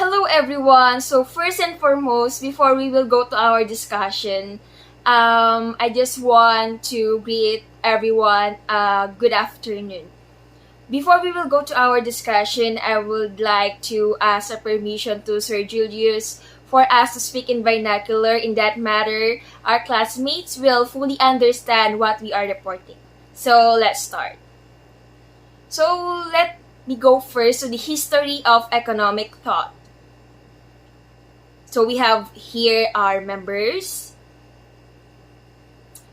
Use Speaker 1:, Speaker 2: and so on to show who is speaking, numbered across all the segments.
Speaker 1: Hello everyone! So first and foremost, before we will go to our discussion, I just want to greet everyone good afternoon. Before we will go to our discussion, I would like to ask a permission to Sir Julius for us to speak in vernacular. In that matter, our classmates will fully understand what we are reporting. So let's start. So let me go first to the history of economic thought. So we have here our members.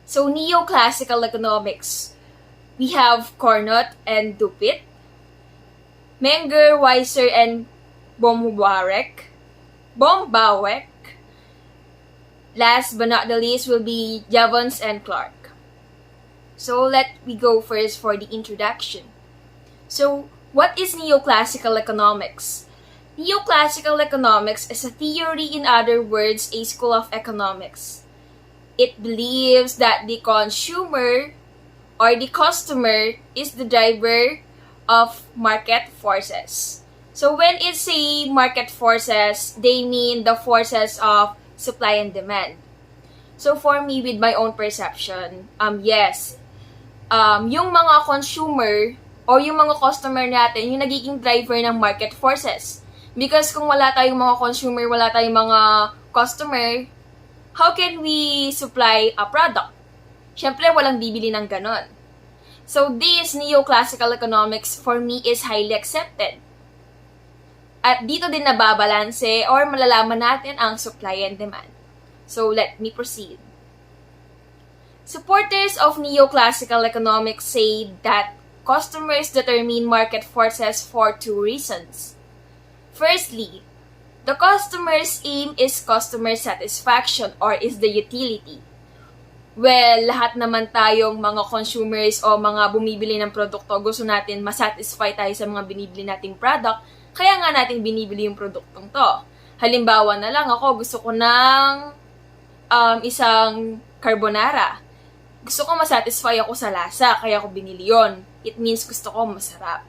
Speaker 1: So Neoclassical Economics, we have Cornut and Dupit, Menger, Weiser, and Bombawek. Last but not the least will be Javons and Clark. So let me go first for the introduction. So what is Neoclassical Economics? Neoclassical economics is a theory, in other words, a school of economics. It believes that the consumer or the customer is the driver of market forces. So when it say market forces, they mean the forces of supply and demand. So for me, with my own perception, yes, yung mga consumer o yung mga customer natin, yung nagiging driver ng market forces. Because kung wala tayong mga consumer, wala tayong mga customer, how can we supply a product? Siyempre, walang bibili ng ganon. So, this Neoclassical Economics for me is highly accepted. At dito din nababalanse or malalaman natin ang supply and demand. So, let me proceed. Supporters of Neoclassical Economics say that customers determine market forces for two reasons. Firstly, the customer's aim is customer satisfaction or is the utility. Well, lahat naman tayong mga consumers o mga bumibili ng produkto, gusto natin masatisfy tayo sa mga binibili nating product, kaya nga natin binibili yung produktong to. Halimbawa na lang ako, gusto ko ng isang carbonara. Gusto ko masatisfy ako sa lasa, kaya ako binili yon. It means gusto ko masarap.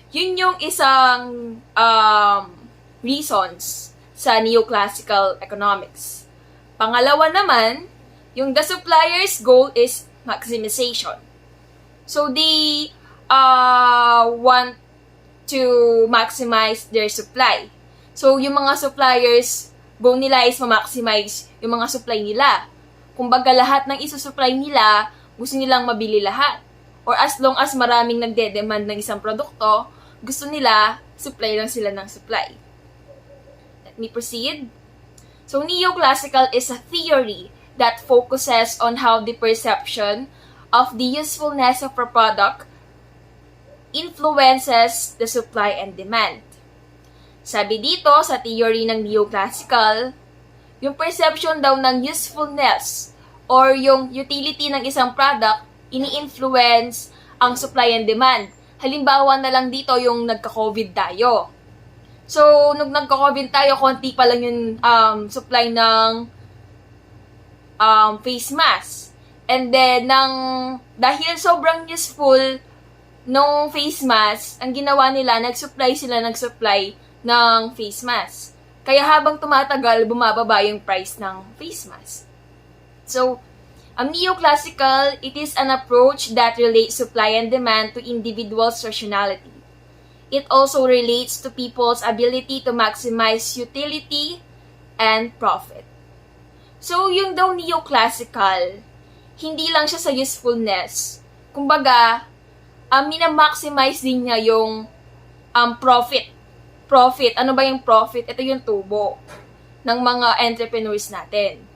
Speaker 1: Yun yung isang reasons sa Neoclassical Economics. Pangalawa naman, yung the supplier's goal is maximization. So, they want to maximize their supply. So, yung mga suppliers, goal nila is ma-maximize yung mga supply nila. Kumbaga, lahat ng isusupply nila, gusto nilang mabili lahat. Or as long as maraming nagde-demand ng isang produkto, gusto nila, supply lang sila ng supply. Let me proceed. So, Neoclassical is a theory that focuses on how the perception of the usefulness of a product influences the supply and demand. Sabi dito, sa theory ng Neoclassical, yung perception daw ng usefulness or yung utility ng isang product, ini-influence ang supply and demand. Halimbawa na lang dito yung nagka-COVID tayo. So, nung nagka-COVID tayo, konti pa lang yung supply ng face mask. And then, dahil sobrang useful nung face mask, ang ginawa nila, nag-supply ng face mask. Kaya habang tumatagal, bumababa yung price ng face mask. So, ang Neoclassical, it is an approach that relates supply and demand to individuals' rationality. It also relates to people's ability to maximize utility and profit. So, yung daw Neoclassical, hindi lang siya sa usefulness. Kumbaga, minamaximize din niya yung profit. Profit. Ano ba yung profit? Ito yung tubo ng mga entrepreneurs natin.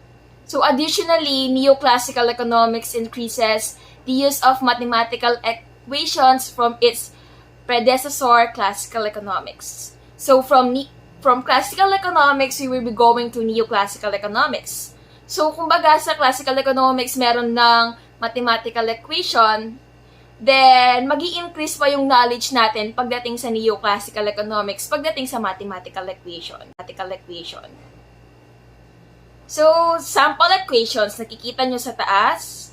Speaker 1: So, additionally, Neoclassical Economics increases the use of mathematical equations from its predecessor, Classical Economics. So, from Classical Economics, we will be going to Neoclassical Economics. So, kumbaga sa Classical Economics, meron ng mathematical equation, then magi-increase pa yung knowledge natin pagdating sa Neoclassical Economics, pagdating sa mathematical equation. So, sample equations, nakikita nyo sa taas.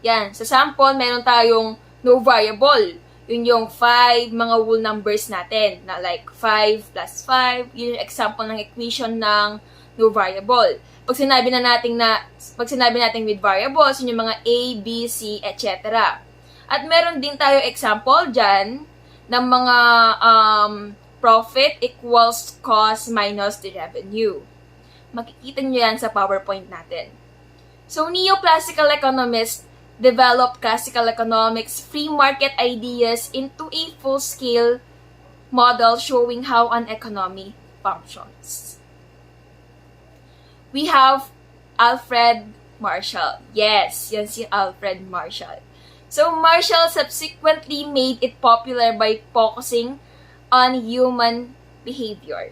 Speaker 1: Yan, sa sample, meron tayong no variable. Yun yung 5 mga whole numbers natin, na like 5 plus 5, yun yung example ng equation ng no variable. Pag sinabi natin with variables, yun yung mga A, B, C, etc. At meron din tayo example dyan ng mga profit equals cost minus the revenue. Makikita nyo yan sa PowerPoint natin. So, Neoclassical Economists developed classical economics free market ideas into a full-scale model showing how an economy functions. We have Alfred Marshall. Yes, yan si Alfred Marshall. So, Marshall subsequently made it popular by focusing on human behavior.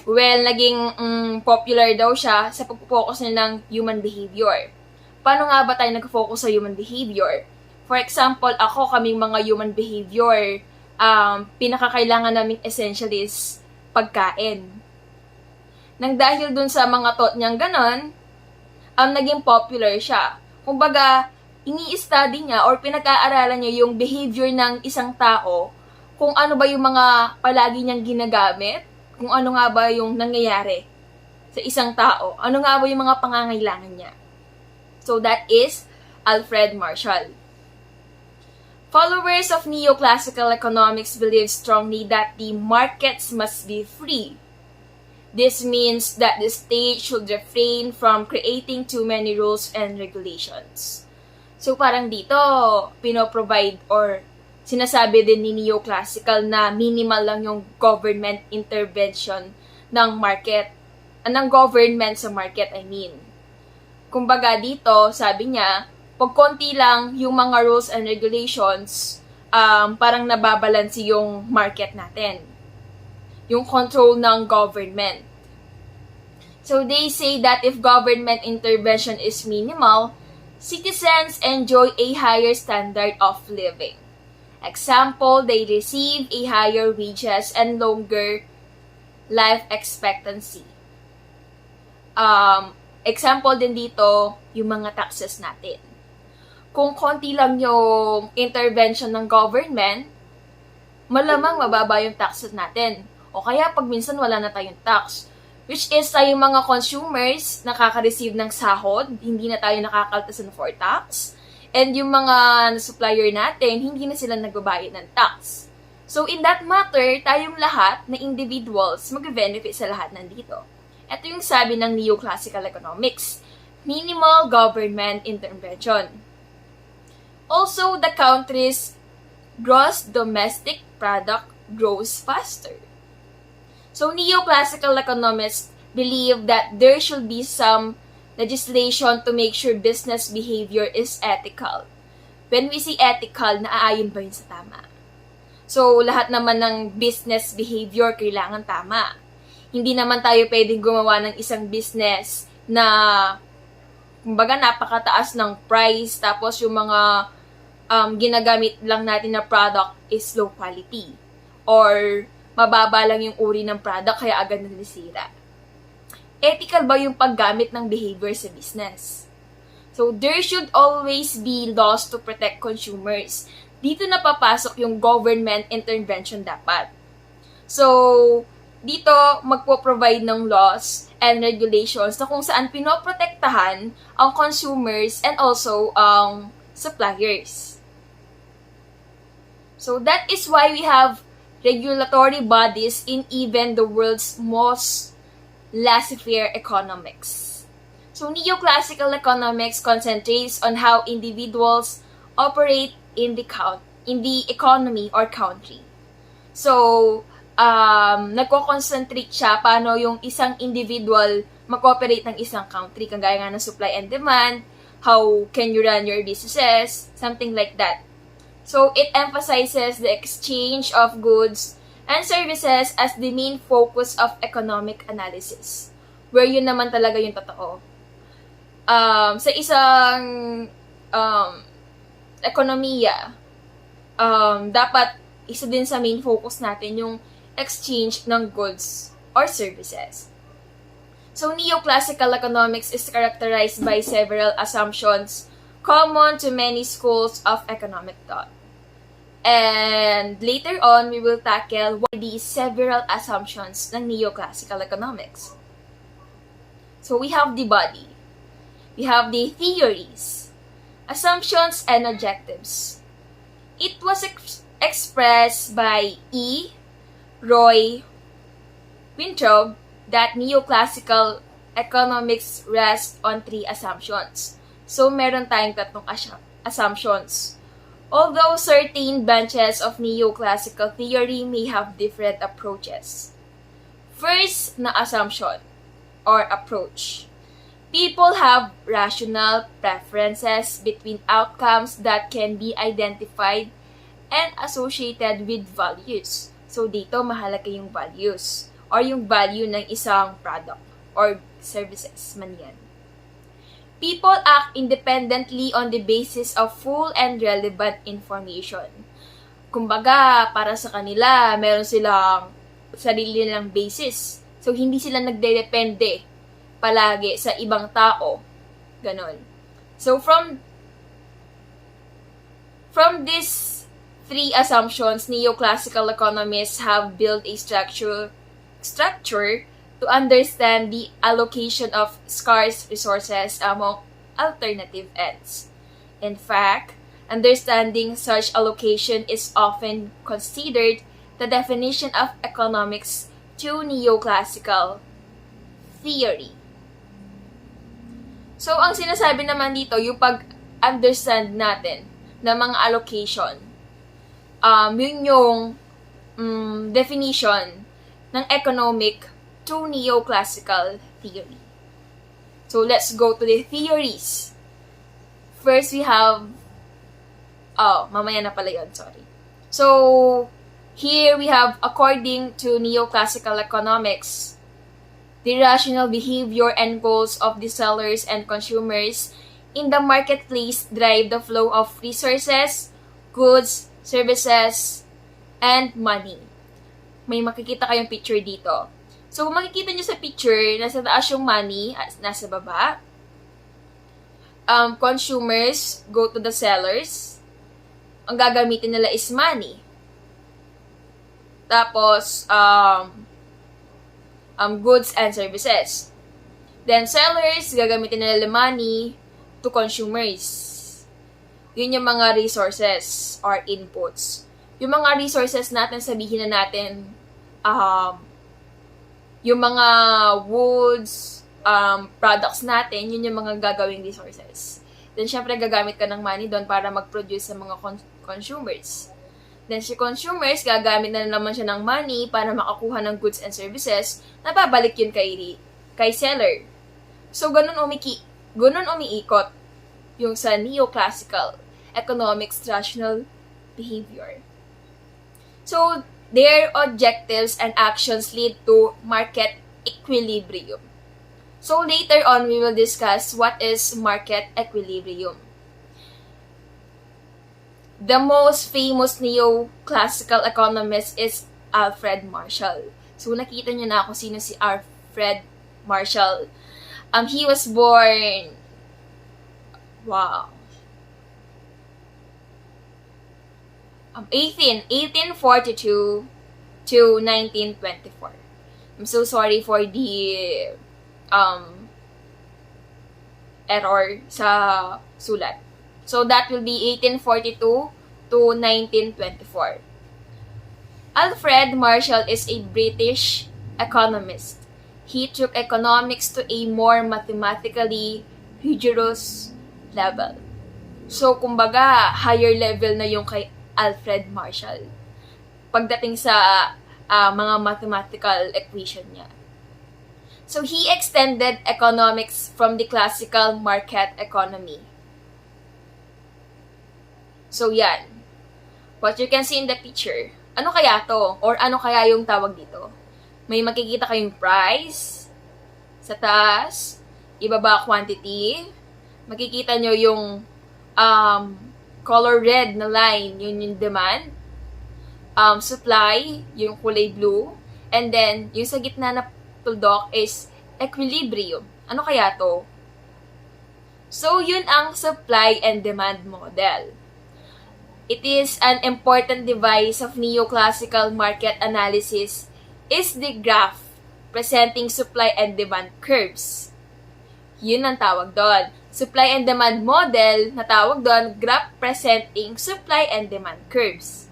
Speaker 1: Well, naging popular daw siya sa pag-focus niya ng human behavior. Paano nga ba tayo nag-focus sa human behavior? For example, kaming mga human behavior, pinakakailangan naming essential is pagkain. Nang dahil dun sa mga thought niyang ganon, naging popular siya. Kumbaga, ini-study niya or pinag-aaralan niya yung behavior ng isang tao, kung ano ba yung mga palagi niyang ginagamit, kung ano nga ba yung nangyayari sa isang tao, ano nga ba yung mga pangangailangan niya. So that is Alfred Marshall. Followers of Neoclassical Economics believe strongly that the markets must be free. This means that the state should refrain from creating too many rules and regulations. So parang dito, pinoprovide or sinasabi din ni Neoclassical na minimal lang yung government intervention ng market, ng government sa market, I mean. Kumbaga dito, sabi niya, pag konti lang yung mga rules and regulations, parang nababalansi yung market natin. Yung control ng government. So they say that if government intervention is minimal, citizens enjoy a higher standard of living. Example, they receive a higher wages and longer life expectancy. Example din dito, yung mga taxes natin. Kung konti lang yung intervention ng government, malamang mababa yung taxes natin. O kaya pag minsan wala na tayong tax. Which is tayong mga consumers nakaka-receive ng sahod, hindi na tayo nakakaltasan for tax. And yung mga supplier natin, hindi na sila nagbabayad ng tax. So in that matter, tayong lahat na individuals mag-benefit sa lahat nandito. Ito yung sabi ng Neoclassical Economics, minimal government intervention. Also, the country's gross domestic product grows faster. So, Neoclassical economists believe that there should be some legislation to make sure business behavior is ethical. When we say ethical, naaayon ba yun sa tama? So, lahat naman ng business behavior kailangan tama. Hindi naman tayo pwedeng gumawa ng isang business na, kumbaga, napakataas ng price, tapos yung mga ginagamit lang natin na product is low quality. Or, mababa lang yung uri ng product, kaya agad nasisira. Ethical ba yung paggamit ng behavior sa business? So, there should always be laws to protect consumers. Dito na papasok yung government intervention dapat. So, dito magpo-provide ng laws and regulations na kung saan pinoprotektahan ang consumers and also ang suppliers. So, that is why we have regulatory bodies in even the world's most laissez-faire economics. So, Neoclassical economics concentrates on how individuals operate in the economy or country. So, nagko-concentrate siya paano yung isang individual mag-operate ng isang country, kagaya nga ng supply and demand, how can you run your businesses, something like that. So, it emphasizes the exchange of goods and services as the main focus of economic analysis. Where yun naman talaga yung totoo. Sa isang ekonomiya, dapat isa din sa main focus natin yung exchange ng goods or services. So, Neoclassical economics is characterized by several assumptions common to many schools of economic thought. And later on, we will tackle what are the several assumptions ng Neoclassical Economics. So we have the body. We have the theories, assumptions, and objectives. It was expressed by E. Roy Weintraub that Neoclassical Economics rests on 3 assumptions. So meron tayong 3 assumptions. Although certain branches of neoclassical theory may have different approaches. First na assumption or approach. People have rational preferences between outcomes that can be identified and associated with values. So dito mahalaga yung values or yung value ng isang product or services man yan. People act independently on the basis of full and relevant information. Kumbaga, para sa kanila, meron silang sarili nilang basis. So, hindi sila nagdedepende palagi sa ibang tao. Ganon. So, from these 3 assumptions, neoclassical economists have built a structure to understand the allocation of scarce resources among alternative ends. In fact, understanding such allocation is often considered the definition of economics to neoclassical theory. So, ang sinasabi naman dito, yung pag-understand natin ng mga allocation, yun yung definition ng economic to neoclassical theory. So, let's go to the theories. First, we have... mamaya na pala yun, sorry. So, here we have, according to neoclassical economics, the rational behavior and goals of the sellers and consumers in the marketplace drive the flow of resources, goods, services, and money. May makikita kayong picture dito. So, kung makikita nyo sa picture, nasa taas yung money, nasa baba. Consumers go to the sellers. Ang gagamitin nila is money. Tapos, goods and services. Then, sellers, gagamitin nila money to consumers. Yun yung mga resources or inputs. Yung mga resources natin, sabihin na natin, yung mga woods, products natin, yun yung mga gagawing resources. Then, syempre, gagamit ka ng money doon para mag-produce sa mga consumers. Then, si consumers, gagamit na naman siya ng money para makakuha ng goods and services na babalik yun kay seller. So, ganun umiikot yung sa neoclassical economics rational behavior. So, their objectives and actions lead to market equilibrium. So, later on, we will discuss what is market equilibrium. The most famous neoclassical economist is Alfred Marshall. So, nakita niyo na kung sino si Alfred Marshall. He was born... Wow. 1842 to 1924. I'm so sorry for the error sa sulat. So that will be 1842 to 1924. Alfred Marshall is a British economist. He took economics to a more mathematically rigorous level. So, kumbaga, higher level na yung kay Alfred Marshall pagdating sa mga mathematical equation niya. So, he extended economics from the classical market economy. So, yan. What you can see in the picture. Ano kaya to? Or ano kaya yung tawag dito? May makikita kayong price sa taas, ibaba quantity. Makikita nyo yung color red na line, yun yung demand. Supply, yung kulay blue. And then, yung sa gitna na tuldok is equilibrium. Ano kaya to? So, yun ang supply and demand model. It is an important device of neoclassical market analysis is the graph presenting supply and demand curves. Yun ang tawag doon. Supply and demand model na tawag doon, graph presenting supply and demand curves.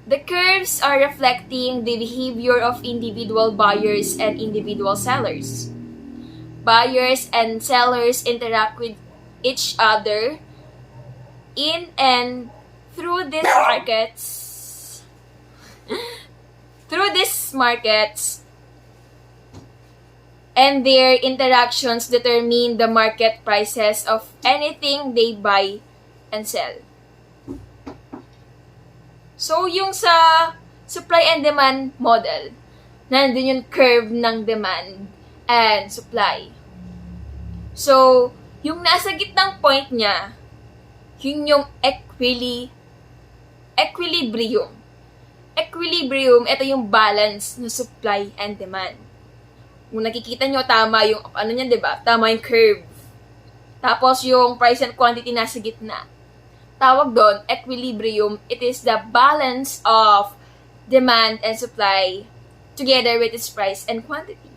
Speaker 1: The curves are reflecting the behavior of individual buyers and individual sellers. Buyers and sellers interact with each other in and through these markets, and their interactions determine the market prices of anything they buy and sell. So, yung sa supply and demand model, nandun yung curve ng demand and supply. So, yung nasa gitnang point niya, yun yung equilibrium. Equilibrium, ito yung balance ng supply and demand. Kung nakikita nyo, tama yung, diba? Tama yung curve. Tapos yung price and quantity nasa gitna. Tawag doon, equilibrium. It is the balance of demand and supply together with its price and quantity.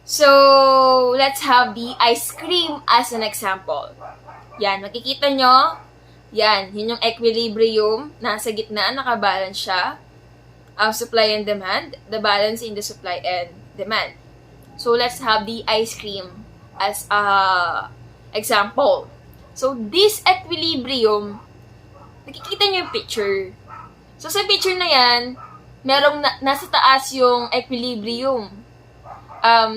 Speaker 1: So, let's have the ice cream as an example. Yan, makikita nyo, yan, yun yung equilibrium, nasa gitna, nakabalance siya, supply and demand, the balance in the supply and demand. So, let's have the ice cream as a example. So, this equilibrium, nakikita nyo yung picture. So, sa picture na yan, merong nasa taas yung equilibrium.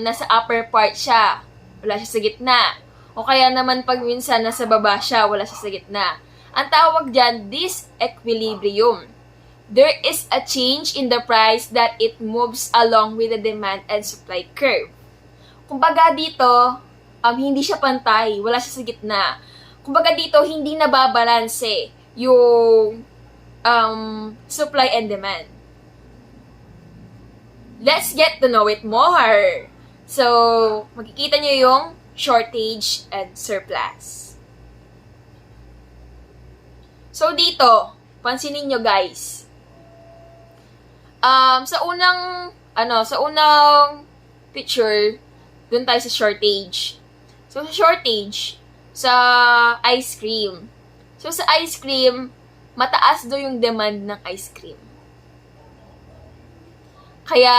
Speaker 1: Nasa upper part siya. Wala siya sa gitna. O kaya naman pag minsan nasa baba siya, wala siya sa gitna. Ang tawag dyan, disequilibrium. There is a change in the price that it moves along with the demand and supply curve. Kumbaga dito, hindi siya pantay, wala siya sa gitna. Kumbaga dito, hindi nababalanse yung supply and demand. Let's get to know it more. So, makikita nyo yung shortage and surplus. So, dito, pansinin nyo guys. Sa unang picture, dun tayo sa shortage. So, sa shortage, sa ice cream. So, sa ice cream, mataas do yung demand ng ice cream. Kaya,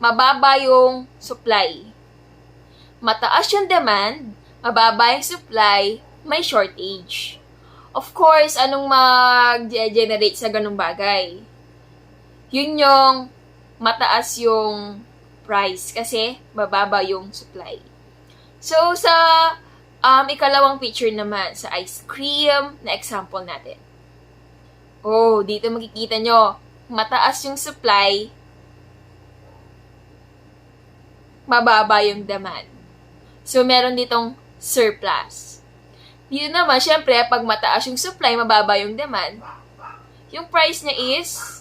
Speaker 1: mababa yung supply. Mataas yung demand, mababa yung supply, may shortage. Of course, anong mag-generate sa ganung bagay? Yun yung mataas yung price kasi mababa yung supply. So, sa ikalawang picture naman, sa ice cream na example natin. Oh, dito makikita nyo, mataas yung supply, mababa yung demand. So, meron ditong surplus. Dito naman, syempre, pag mataas yung supply, mababa yung demand, yung price niya is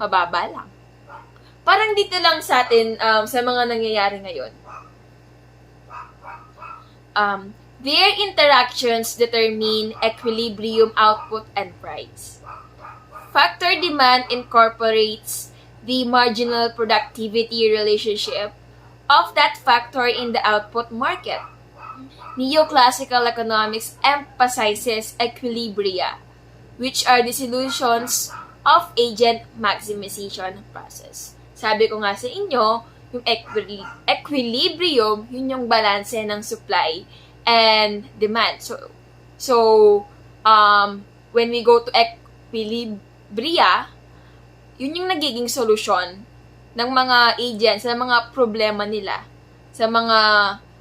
Speaker 1: mababa lang. Parang dito lang sa atin, sa mga nangyayari ngayon. Their interactions determine equilibrium output and price. Factor demand incorporates the marginal productivity relationship of that factor in the output market. Neoclassical economics emphasizes equilibria, which are the solutions of agent maximization process. Sabi ko nga sa inyo, yung equilibrium, yun yung balanse ng supply and demand. So when we go to equilibria, yun yung nagiging solusyon ng mga agents sa mga problema nila, sa mga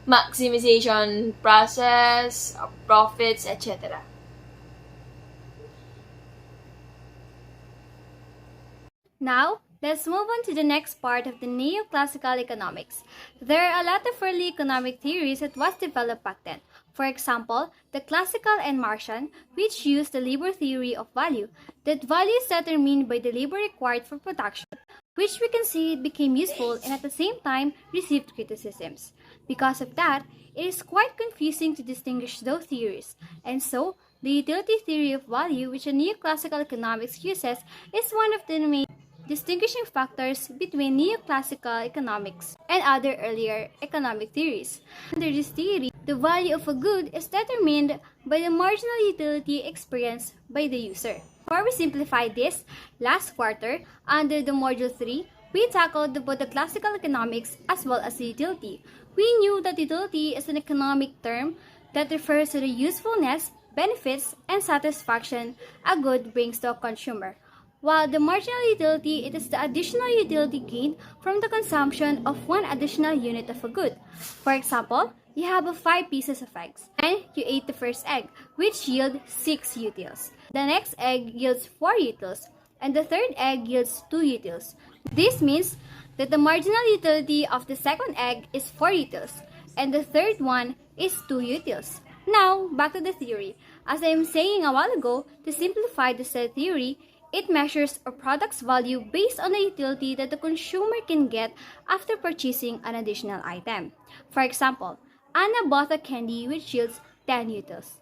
Speaker 1: maximization process, profits, etc.
Speaker 2: Now, let's move on to the next part of the Neoclassical Economics. There are a lot of early economic theories that was developed back then. For example, the classical and Martian, which used the labor theory of value, that value is determined by the labor required for production, which we can see became useful and at the same time received criticisms. Because of that, it is quite confusing to distinguish those theories, and so the utility theory of value, which a neoclassical economics uses, is one of the main distinguishing factors between neoclassical economics and other earlier economic theories. Under this theory, the value of a good is determined by the marginal utility experienced by the user. Before we simplify this, last quarter, under the Module 3, we tackled both the classical economics as well as the utility. We knew that utility is an economic term that refers to the usefulness, benefits, and satisfaction a good brings to a consumer. While the marginal utility, it is the additional utility gained from the consumption of one additional unit of a good. For example, you have 5 pieces of eggs, and you ate the first egg, which yield 6 utils. The next egg yields 4 utils, and the third egg yields 2 utils. This means that the marginal utility of the second egg is 4 utils, and the third one is 2 utils. Now, back to the theory. As I am saying a while ago, to simplify the said theory, it measures a product's value based on the utility that the consumer can get after purchasing an additional item. For example, Anna bought a candy which yields 10 utils.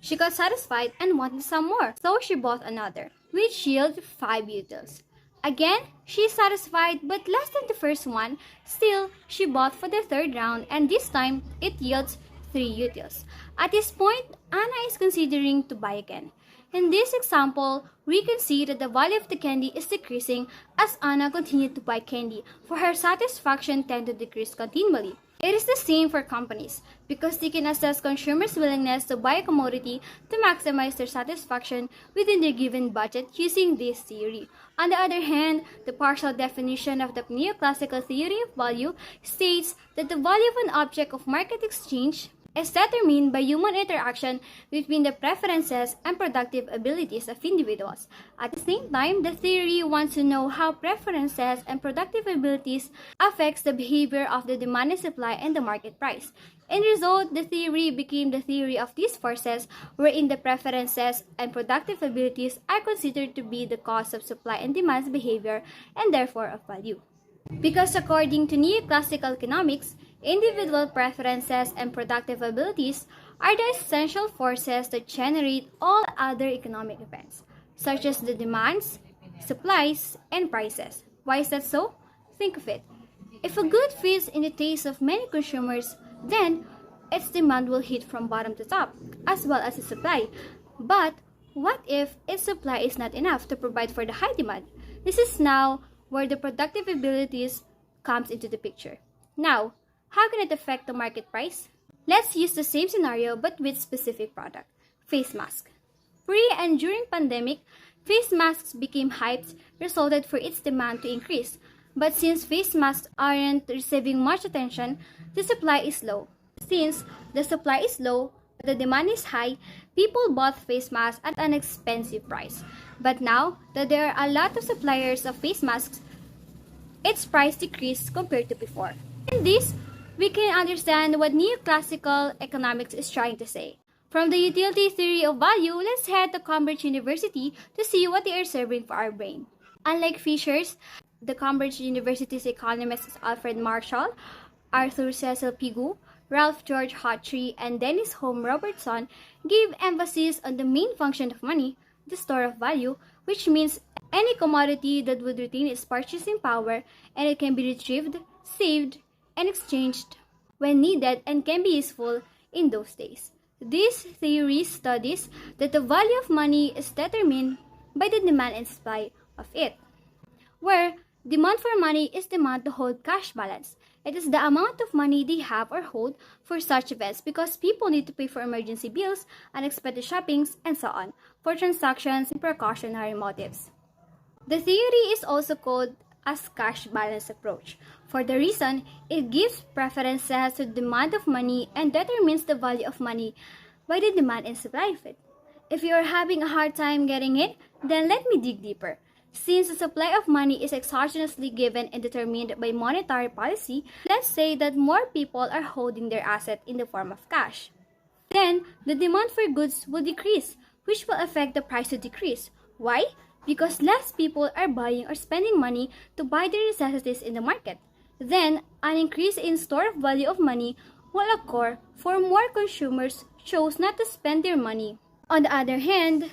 Speaker 2: She got satisfied and wanted some more, so she bought another, which yields 5 utils. Again, she is satisfied but less than the first one. Still, she bought for the third round and this time it yields 3 utils. At this point, Anna is considering to buy again. In this example, we can see that the value of the candy is decreasing as Anna continued to buy candy, for her satisfaction tend to decrease continually. It is the same for companies, because they can assess consumers' willingness to buy a commodity to maximize their satisfaction within their given budget using this theory. On the other hand, the partial definition of the neoclassical theory of value states that the value of an object of market exchange is determined by human interaction between the preferences and productive abilities of individuals. At the same time, the theory wants to know how preferences and productive abilities affects the behavior of the demand and supply and the market price. In result, the theory became the theory of these forces, wherein the preferences and productive abilities are considered to be the cause of supply and demand's behavior and therefore of value. Because according to neoclassical economics, individual preferences and productive abilities are the essential forces that generate all other economic events, such as the demands, supplies, and prices. Why is that so? Think of it. If a good fits in the taste of many consumers, then its demand will hit from bottom to top, as well as its supply. But what if its supply is not enough to provide for the high demand? This is now where the productive abilities comes into the picture. Now, how can it affect the market price? Let's use the same scenario but with specific product, face mask. Pre and during pandemic, face masks became hyped, resulted for its demand to increase. But since face masks aren't receiving much attention, the supply is low. Since the supply is low, but the demand is high, people bought face masks at an expensive price. But now that there are a lot of suppliers of face masks, its price decreased compared to before. In this, we can understand what neoclassical economics is trying to say. From the utility theory of value, let's head to Cambridge University to see what they are serving for our brain. Unlike Fisher's, the Cambridge University's economists Alfred Marshall, Arthur Cecil Pigou, Ralph George Hawtrey, and Dennis Home Robertson gave emphasis on the main function of money, the store of value, which means any commodity that would retain its purchasing power and it can be retrieved, saved, and exchanged when needed and can be useful in those days. This theory studies that the value of money is determined by the demand and supply of it, where demand for money is demand to hold cash balance. It is the amount of money they have or hold for such events because people need to pay for emergency bills, unexpected shoppings, and so on, for transactions and precautionary motives. The theory is also called as cash balance approach, for the reason it gives preferences to the demand of money and determines the value of money by the demand and supply of it. If you are having a hard time getting it, then let me dig deeper. Since the supply of money is exogenously given and determined by monetary policy, let's say that more people are holding their asset in the form of cash. Then, the demand for goods will decrease, which will affect the price to decrease. Why? because less people are buying or spending money to buy their necessities in the market. Then, an increase in store of value of money will occur for more consumers chose not to spend their money. On the other hand,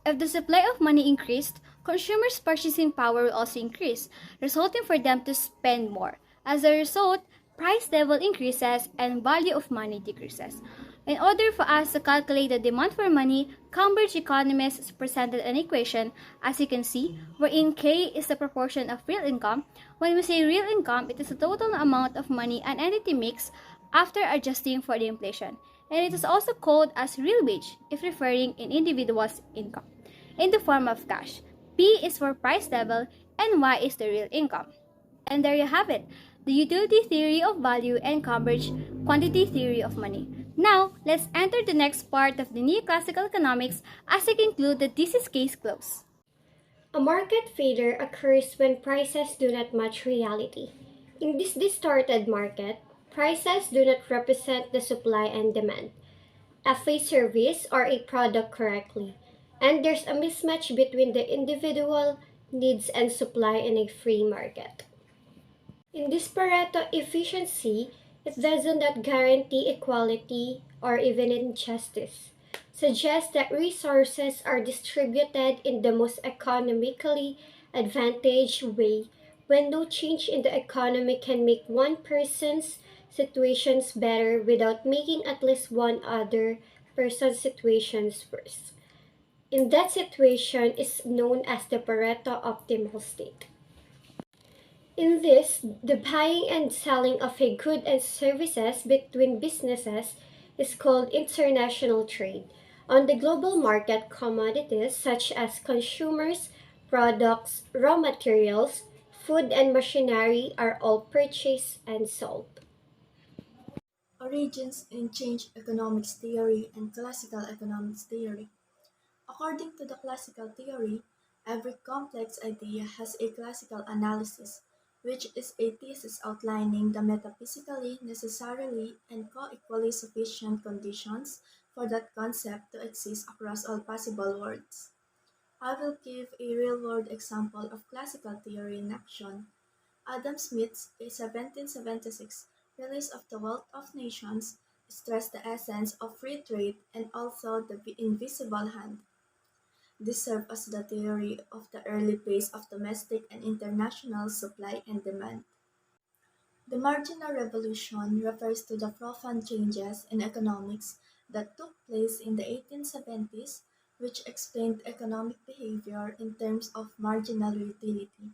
Speaker 2: if the supply of money increased, consumers' purchasing power will also increase, resulting for them to spend more. As a result, price level increases and value of money decreases. In order for us to calculate the demand for money, Cambridge economists presented an equation, as you can see, wherein K is the proportion of real income. When we say real income, it is the total amount of money an entity makes after adjusting for the inflation. And it is also called as real wage if referring in individual's income in the form of cash. P is for price level and Y is the real income. And there you have it, the utility theory of value and Cambridge quantity theory of money. Now, let's enter the next part of the Neoclassical Economics as I conclude the thesis case close.
Speaker 3: A market failure occurs when prices do not match reality. In this distorted market, prices do not represent the supply and demand of a service or a product correctly, and there's a mismatch between the individual needs and supply in a free market. In this Pareto efficiency, it does not guarantee equality or even injustice. Suggests that resources are distributed in the most economically advantaged way when no change in the economy can make one person's situations better without making at least one other person's situations worse. In that situation is known as the Pareto optimal state. In this, the buying and selling of a good and services between businesses is called international trade. On the global market, commodities such as consumers, products, raw materials, food and machinery are all purchased and sold.
Speaker 4: Origins in change economics theory and classical economics theory. According to the classical theory, every complex idea has a classical analysis, which is a thesis outlining the metaphysically necessarily and co-equally sufficient conditions for that concept to exist across all possible worlds. I will give a real-world example of classical theory in action. Adam Smith's a 1776 release of The Wealth of Nations stressed the essence of free trade and also the invisible hand. This served as the theory of the early phase of domestic and international supply and demand. The marginal revolution refers to the profound changes in economics that took place in the 1870s, which explained economic behavior in terms of marginal utility.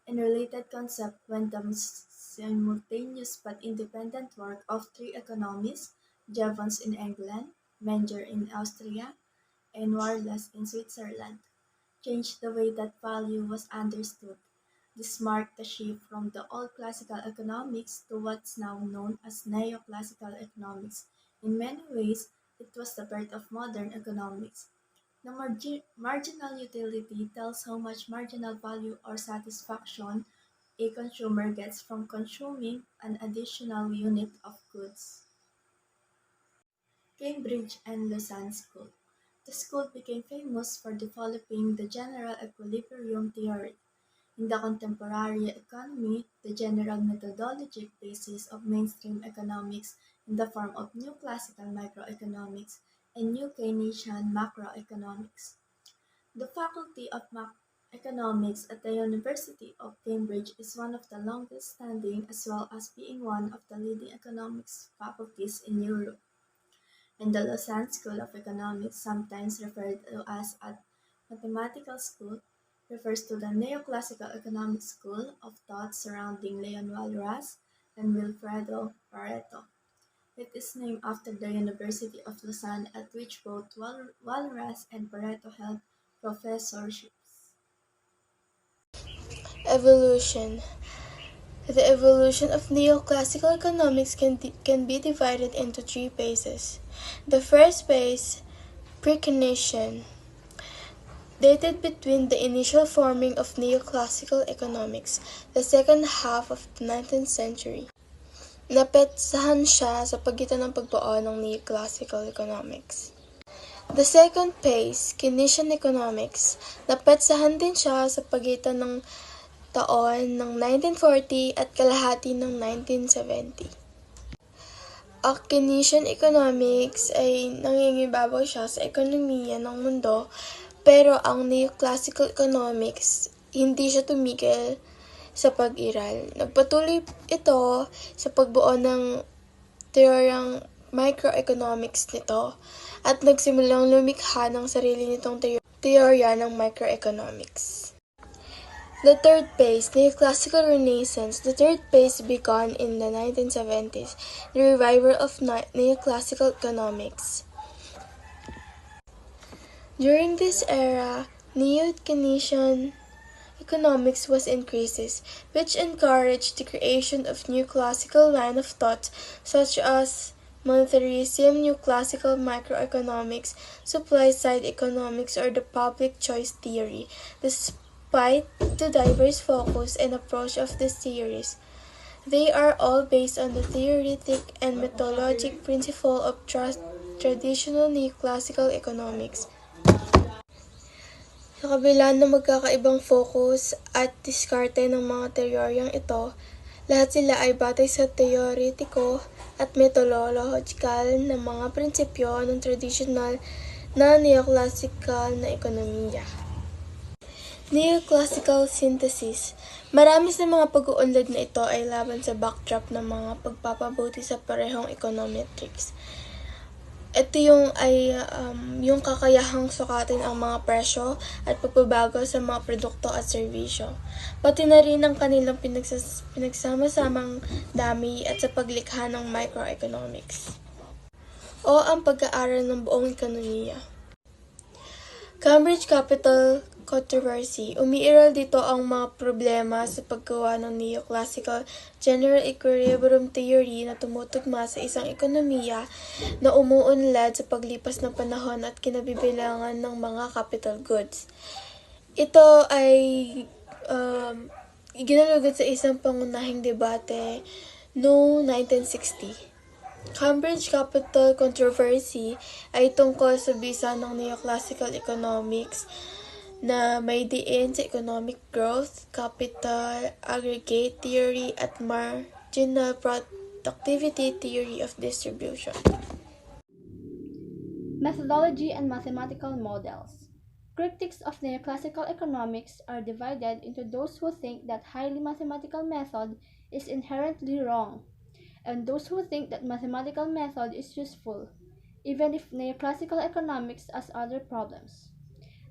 Speaker 4: In related concept when the simultaneous but independent work of three economists, Jevons in England, Menger in Austria, and Warles in Switzerland, changed the way that value was understood. This marked the shift from the old classical economics to what's now known as neoclassical economics. In many ways, it was the birth of modern economics. The marginal utility tells how much marginal value or satisfaction a consumer gets from consuming an additional unit of goods. Cambridge and Lausanne School. The school became famous for developing the general equilibrium theory. In the contemporary economy, the general methodologic basis of mainstream economics in the form of new classical microeconomics and new Keynesian macroeconomics. The Faculty of Economics at the University of Cambridge is one of the longest standing as well as being one of the leading economics faculties in Europe. And the Lausanne School of Economics, sometimes referred to as a mathematical school, refers to the neoclassical economic school of thought surrounding Leon Walras and Wilfredo Pareto. It is named after the University of Lausanne at which both Walras and Pareto held professorships.
Speaker 5: Evolution. The evolution of neoclassical economics can be divided into three phases. The first phase, pre-Keynesian, dated between the initial forming of neoclassical economics, the second half of the 19th century. Napetsahan siya sa pagitan ng pagbuo ng neoclassical economics. The second phase, Keynesian Economics, napetsahan din siya sa pagitan ng taon ng 1940 at kalahati ng 1970. Ang Keynesian Economics ay nangingibabaw siya sa ekonomiya ng mundo, pero ang Neoclassical Economics hindi siya tumigil sa pag-iral. Nagpatuloy ito sa pagbuo ng teoryang microeconomics nito at nagsimulang lumikha ng sarili nitong teorya ng microeconomics. The third phase, Neoclassical Renaissance. The third phase began in the 1970s, the revival of Neoclassical Economics. During this era, Neo-Keynesian economics was in crisis, which encouraged the creation of new classical line of thought such as monetarism, neoclassical microeconomics, supply-side economics, or the public choice theory. Despite the diverse focus and approach of these theories, they are all based on the theoretic and methodologic principle of traditional neoclassical economics. Sa kabila ng magkakaibang focus at diskarte ng mga teoryang ito, lahat sila ay batay sa teoretiko at methodological na mga prinsipyo ng traditional na neoclassical na ekonomiya. Neoclassical synthesis. Marami sa mga pag-uunlad na ito ay laban sa backdrop ng mga pagpapabuti sa parehong econometrics. Ito yung kakayahang sukatin ang mga presyo at pagbabago sa mga produkto at serbisyo, pati na rin ang kanilang pinagsama-samang dami at sa paglikha ng microeconomics o ang pag-aaral ng buong ekonomiya. Cambridge Capital Controversy. Umiiral dito ang mga problema sa paggawa ng neoclassical general equilibrium theory na tumutugma sa isang ekonomiya na umuunlad sa paglipas ng panahon at kinabibilangan ng mga capital goods. Ito ay ginalugod sa isang pangunahing debate noong 1960. Cambridge Capital Controversy ay tungkol sa bisa ng Neoclassical Economics na may diin sa economic growth, capital, aggregate theory, at marginal productivity theory of distribution.
Speaker 2: Methodology and mathematical models. Critics of neoclassical economics are divided into those who think that highly mathematical method is inherently wrong, and those who think that mathematical method is useful, even if neoclassical economics has other problems.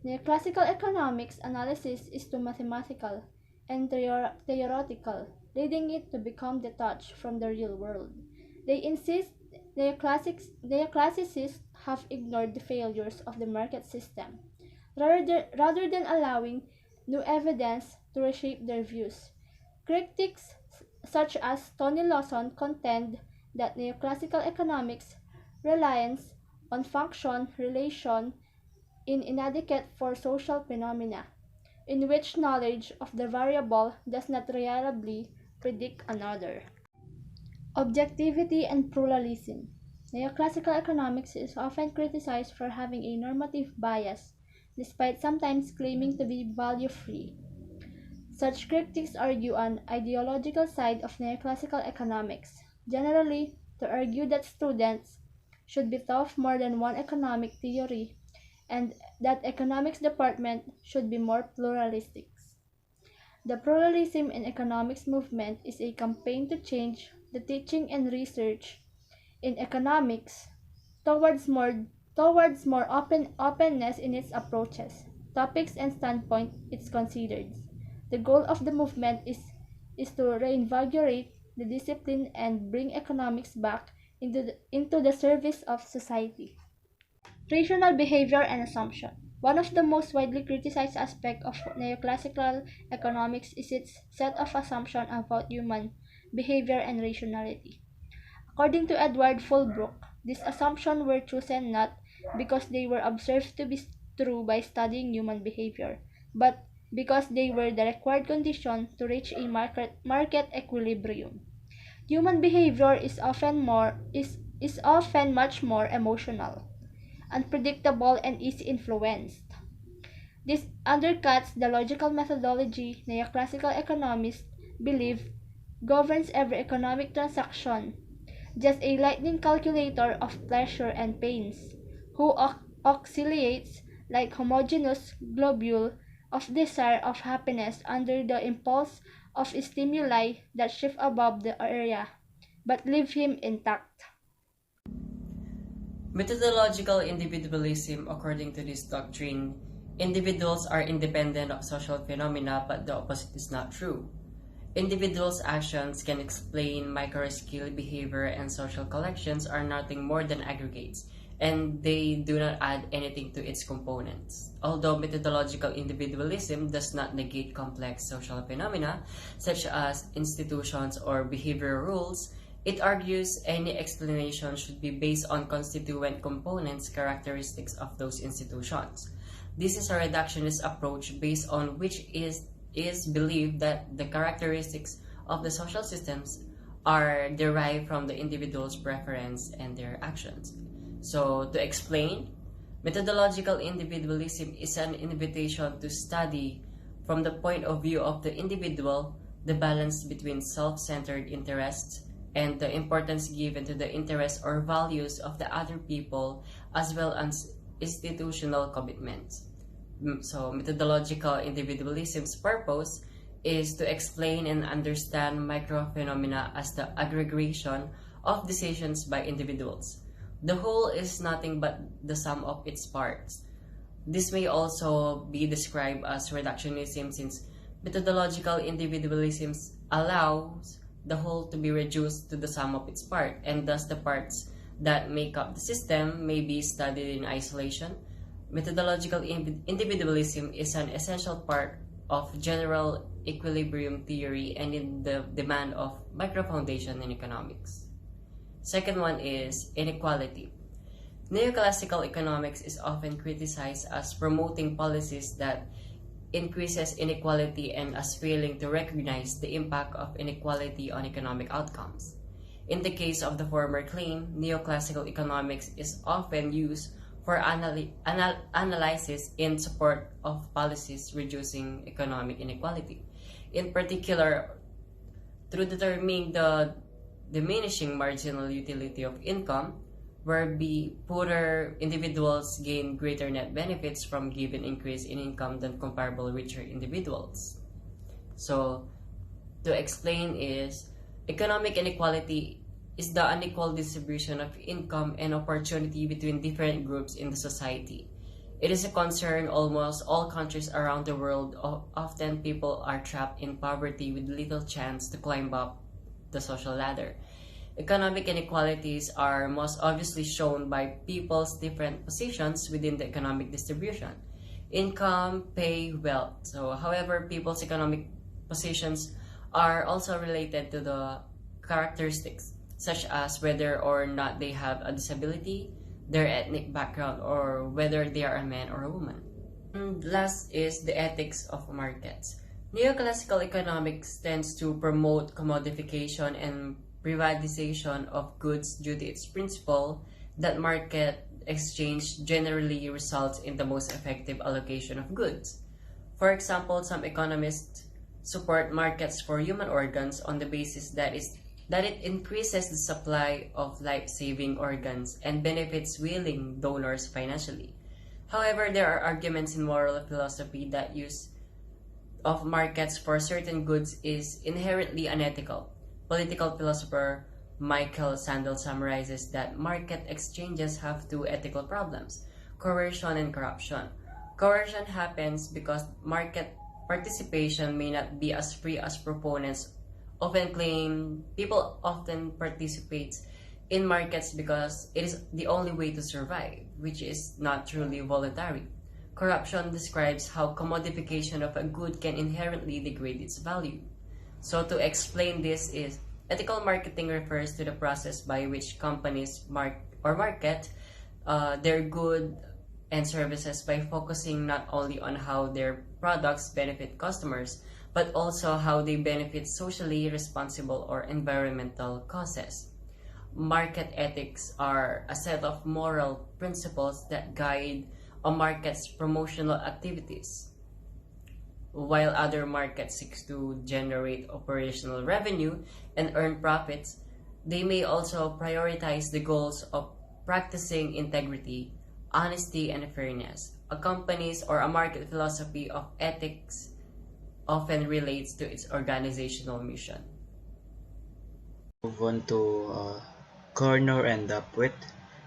Speaker 2: Neoclassical economics analysis is too mathematical and theoretical, leading it to become detached from the real world. They insist neoclassicists have ignored the failures of the market system, rather than allowing new evidence to reshape their views. Critics such as Tony Lawson contend that neoclassical economics reliance on function relation is inadequate for social phenomena, in which knowledge of the variable does not reliably predict another. Objectivity and pluralism. Neoclassical economics is often criticized for having a normative bias, despite sometimes claiming to be value-free. Such critics argue an ideological side of neoclassical economics, generally to argue that students should be taught more than one economic theory and that economics department should be more pluralistic. The pluralism in economics movement is a campaign to change the teaching and research in economics towards more openness in its approaches, topics and standpoint it's considered. The goal of the movement is to reinvigorate the discipline and bring economics back into the service of society. Rational behavior and assumption. One of the most widely criticized aspects of neoclassical economics is its set of assumptions about human behavior and rationality. According to Edward Fulbrook, these assumptions were chosen not because they were observed to be true by studying human behavior, but because they were the required condition to reach a market equilibrium. Human behavior is often much more emotional.
Speaker 6: unpredictable, and easy influenced. This undercuts the logical methodology neoclassical economists believe governs every economic transaction, just a lightning calculator of pleasure and pains, who oscillates like homogeneous globule of desire of happiness under the impulse of stimuli that shift above the area, but leave him intact.
Speaker 7: Methodological individualism. According to this doctrine, individuals are independent of social phenomena, but the opposite is not true. Individuals' actions can explain micro-scale behavior, and social collections are nothing more than aggregates, and they do not add anything to its components. Although methodological individualism does not negate complex social phenomena, such as institutions or behavioral rules, it argues any explanation should be based on constituent components characteristics of those institutions. This is a reductionist approach based on which is believed that the characteristics of the social systems are derived from the individual's preference and their actions. So, to explain, methodological individualism is an invitation to study from the point of view of the individual the balance between self-centered interests and the importance given to the interests or values of the other people, as well as institutional commitments. So, methodological individualism's purpose is to explain and understand microphenomena as the aggregation of decisions by individuals. The whole is nothing but the sum of its parts. This may also be described as reductionism, since methodological individualism allows the whole to be reduced to the sum of its part, and thus the parts that make up the system may be studied in isolation. Methodological individualism is an essential part of general equilibrium theory and in the demand of microfoundation in economics. Second one is inequality. Neoclassical economics is often criticized as promoting policies that increases inequality and as failing to recognize the impact of inequality on economic outcomes. In the case of the former claim, neoclassical economics is often used for analysis in support of policies reducing economic inequality. In particular, through determining the diminishing marginal utility of income, where poorer individuals gain greater net benefits from given increase in income than comparable richer individuals. So, to explain is, economic inequality is the unequal distribution of income and opportunity between different groups in the society. It is a concern almost all countries around the world. Often people are trapped in poverty with little chance to climb up the social ladder. Economic inequalities are most obviously shown by people's different positions within the economic distribution. Income, pay, wealth. So, however, people's economic positions are also related to the characteristics, such as whether or not they have a disability, their ethnic background, or whether they are a man or a woman. And last is the ethics of markets. Neoclassical economics tends to promote commodification and privatization of goods due to its principle that market exchange generally results in the most effective allocation of goods. For example, some economists support markets for human organs on the basis that it increases the supply of life-saving organs and benefits willing donors financially. However, there are arguments in moral philosophy that use of markets for certain goods is inherently unethical. Political philosopher Michael Sandel summarizes that market exchanges have two ethical problems: coercion and corruption. Coercion happens because market participation may not be as free as proponents often claim. People often participate in markets because it is the only way to survive, which is not truly voluntary. Corruption describes how commodification of a good can inherently degrade its value. So to explain this is, ethical marketing refers to the process by which companies market their goods and services by focusing not only on how their products benefit customers, but also how they benefit socially responsible or environmental causes. Market ethics are a set of moral principles that guide a market's promotional activities. While other markets seek to generate operational revenue and earn profits, they may also prioritize the goals of practicing integrity, honesty, and fairness. A company's or a market philosophy of ethics often relates to its organizational mission.
Speaker 8: Move on to corner and upwit.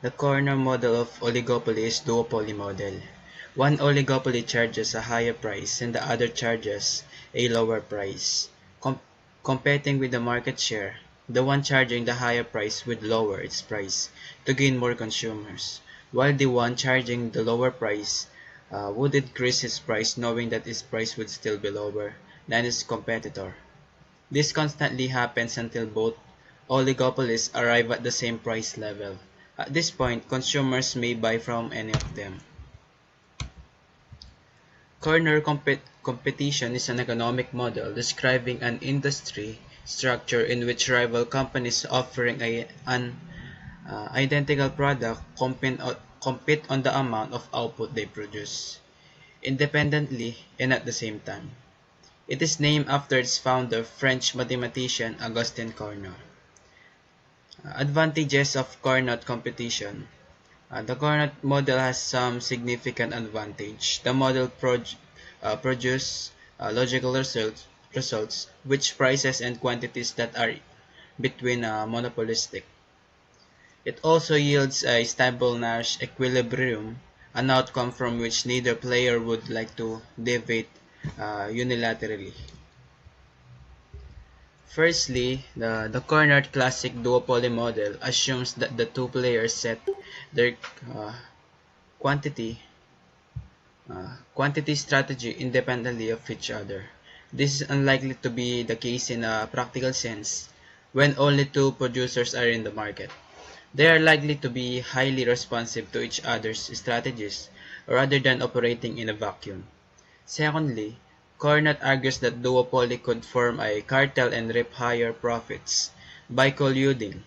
Speaker 8: The corner model of oligopoly is duopoly model. One oligopoly charges a higher price and the other charges a lower price, com- competing with the market share. The one charging the higher price would lower its price to gain more consumers, while the one charging the lower price would increase its price knowing that its price would still be lower than its competitor. This constantly happens until both oligopolies arrive at the same price level. At this point, consumers may buy from any of them. Corner competition is an economic model describing an industry structure in which rival companies offering an identical product compete on the amount of output they produce, independently and at the same time. It is named after its founder, French mathematician Augustin Carnot. Advantages of Carnot competition. The Carnot model has some significant advantage. The model produces logical results which prices and quantities that are between monopolistic. It also yields a stable Nash equilibrium, an outcome from which neither player would like to deviate unilaterally. Firstly, the cornered classic duopoly model assumes that the two players set their uh, quantity quantity strategy independently of each other. This is unlikely to be the case in a practical sense when only two producers are in the market. They are likely to be highly responsive to each other's strategies rather than operating in a vacuum. Secondly, Cornett argues that duopoly could form a cartel and reap higher profits by colluding,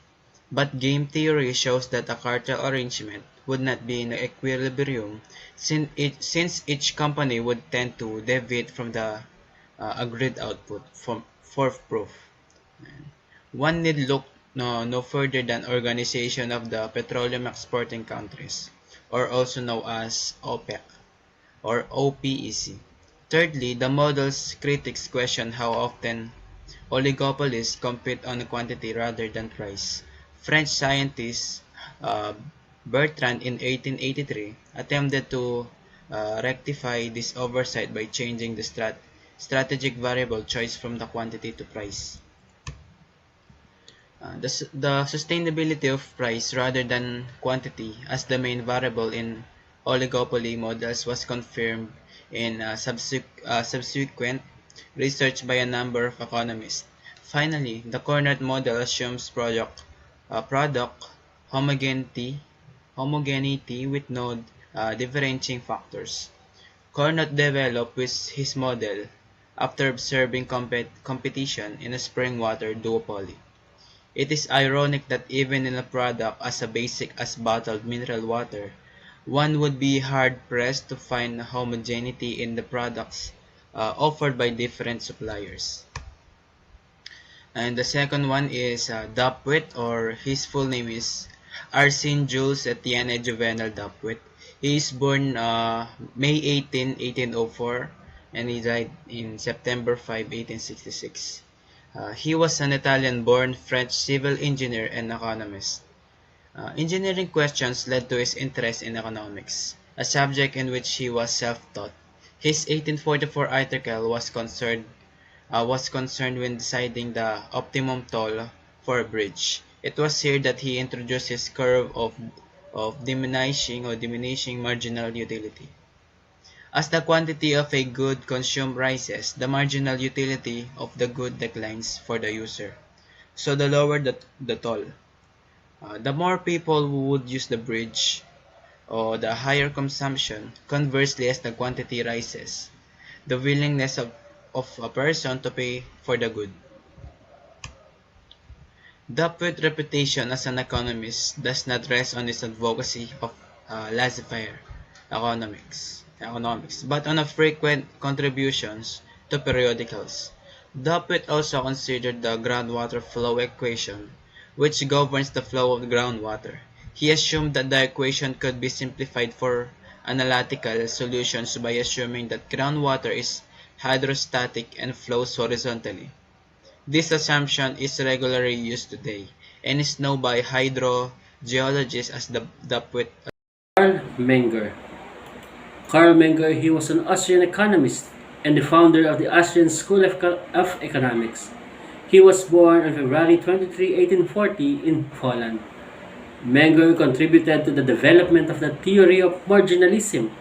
Speaker 8: but game theory shows that a cartel arrangement would not be in equilibrium since each company would tend to deviate from the agreed output for proof. One need look no further than Organization of the Petroleum Exporting Countries, or also known as OPEC or OPEC. Thirdly, the model's critics question how often oligopolies compete on quantity rather than price. French scientist uh, Bertrand in 1883 attempted to rectify this oversight by changing the strategic variable choice from the quantity to price. The sustainability of price rather than quantity as the main variable in oligopoly models was confirmed in subsequent research by a number of economists. Finally, the Cornett model assumes product homogeneity with no differentiating factors. Cornett developed with his model after observing competition in a spring water duopoly. It is ironic that even in a product as basic as bottled mineral water, one would be hard-pressed to find homogeneity in the products offered by different suppliers. And the second one is Dupwit, or his full name is Arsene Jules Etienne Juvenal Dupwit. He is born May 18, 1804, and he died in September 5, 1866. He was an Italian-born French civil engineer and economist. Engineering questions led to his interest in economics, a subject in which he was self-taught. His 1844 article was concerned when deciding the optimum toll for a bridge. It was here that he introduced his curve of diminishing marginal utility. As the quantity of a good consumed rises, the marginal utility of the good declines for the user. So the lower the toll, the more people who would use the bridge, or the higher consumption. Conversely, as the quantity rises, the willingness of a person to pay for the good. Dupuit's reputation as an economist does not rest on his advocacy of laissez-faire economics, but on frequent contributions to periodicals. Dupuit also considered the groundwater flow equation, which governs the flow of groundwater. He assumed that the equation could be simplified for analytical solutions by assuming that groundwater is hydrostatic and flows horizontally. This assumption is regularly used today, and is known by hydrogeologists as the Dupuit.
Speaker 9: Karl Menger. Karl Menger, he was an Austrian economist and the founder of the Austrian School of Economics. He was born on February 23, 1840 in Poland. Menger contributed to the development of the theory of marginalism,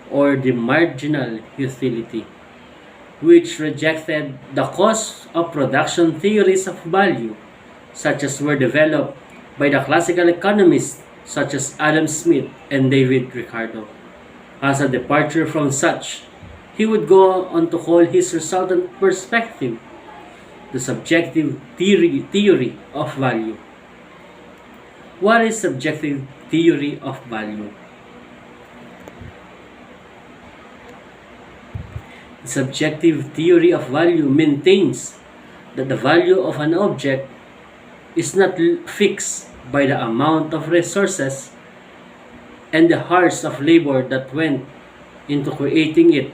Speaker 9: or the marginal utility, which rejected the cost of production theories of value, such as were developed by the classical economists such as Adam Smith and David Ricardo. As a departure from such, he would go on to call his resultant perspective the subjective theory of value. What is subjective theory of value? The subjective theory of value maintains that the value of an object is not fixed by the amount of resources and the hours of labor that went into creating it,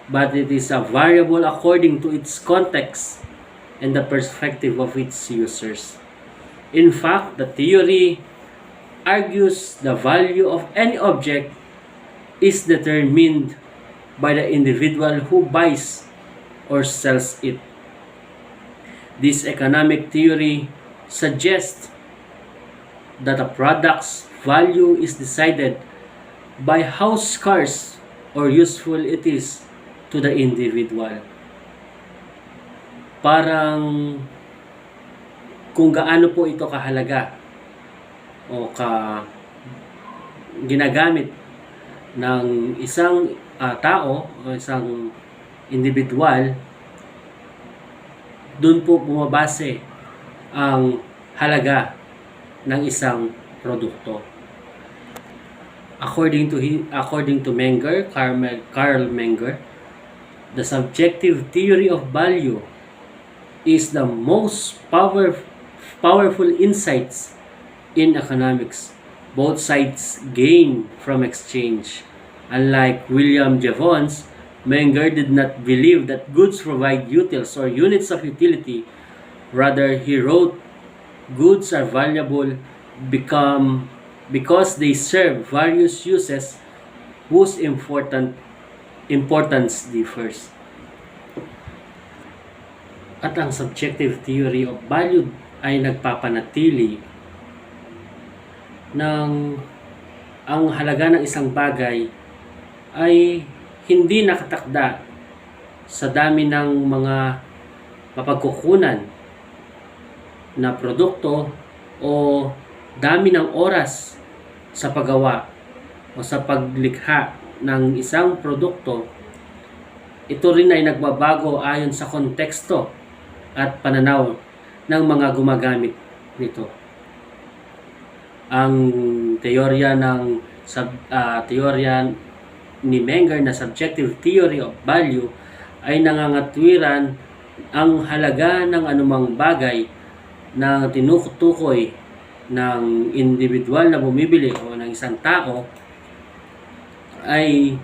Speaker 9: but it is a variable according to its context and the perspective of its users. In fact, the theory argues the value of any object is determined by the individual who buys or sells it. This economic theory suggests that a product's value is decided by how scarce or useful it is to the individual. Parang kung gaano po ito kahalaga o ginagamit ng isang tao o isang individual, dun po bumabase ang halaga ng isang produkto. According to Menger, Karl Menger, the subjective theory of value is the most powerful insights in economics. Both sides gain from exchange. Unlike William Jevons, Menger did not believe that goods provide utils or units of utility. Rather, he wrote, goods are valuable because they serve various uses whose importance differs. At ang subjective theory of value ay nagpapanatili ng ang halaga ng isang bagay ay hindi nakatakda sa dami ng mga mapagkukunan na produkto o dami ng oras sa paggawa o sa paglikha ng isang produkto. Ito rin ay nagbabago ayon sa konteksto at pananaw ng mga gumagamit nito. Ang teorya ni Menger na subjective theory of value ay nangangatwiran ang halaga ng anumang bagay na tinutukoy ng individual na bumibili o ng isang tao ay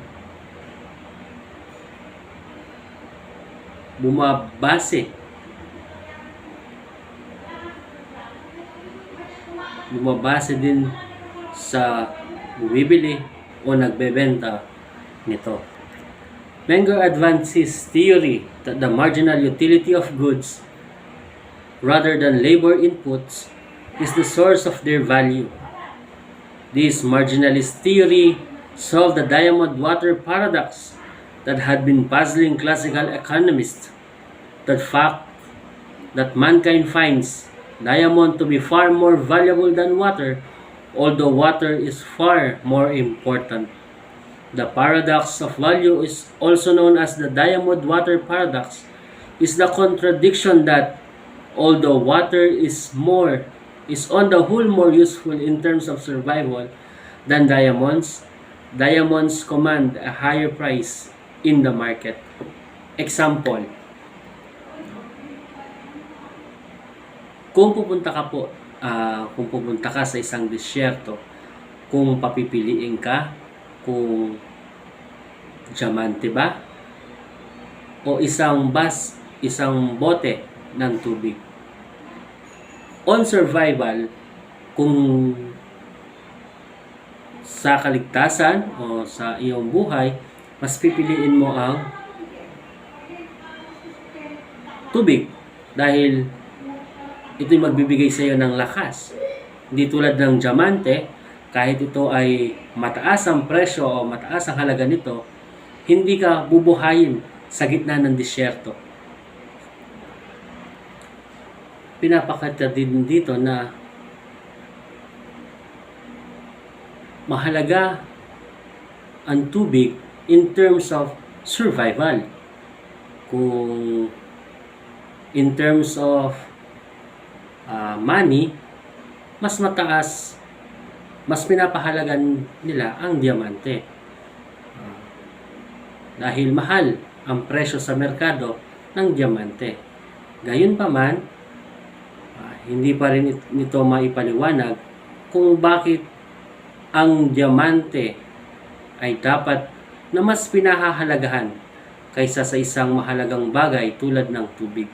Speaker 9: bumabase din sa bumibili o nagbebenta nito. Menger advances theory that the marginal utility of goods rather than labor inputs is the source of their value. This marginalist theory solved the diamond water paradox that had been puzzling classical economists. The fact that mankind finds diamond to be far more valuable than water, although water is far more important. The paradox of value is also known as the diamond water paradox, is the contradiction that Although water is on the whole more useful in terms of survival than diamonds, diamonds command a higher price in the market. Example, kung pupunta ka sa isang disyerto, kung papipiliin ka kung diamante ba o isang bote ng tubig. On survival, kung sa kaligtasan o sa iyong buhay, mas pipiliin mo ang tubig dahil ito'y magbibigay sa iyo ng lakas. Hindi tulad ng diamante, kahit ito ay mataas ang presyo o mataas ang halaga nito, hindi ka bubuhayin sa gitna ng disyerto. Pinapakita din dito na mahalaga ang tubig in terms of survival. Kung in terms of money, mas mataas, mas pinapahalagan nila ang diamante. Dahil mahal ang presyo sa merkado ng diamante. Gayunpaman, hindi pa rin nito maipaliwanag kung bakit ang diamante ay dapat na mas pinahahalagahan kaysa sa isang mahalagang bagay tulad ng tubig.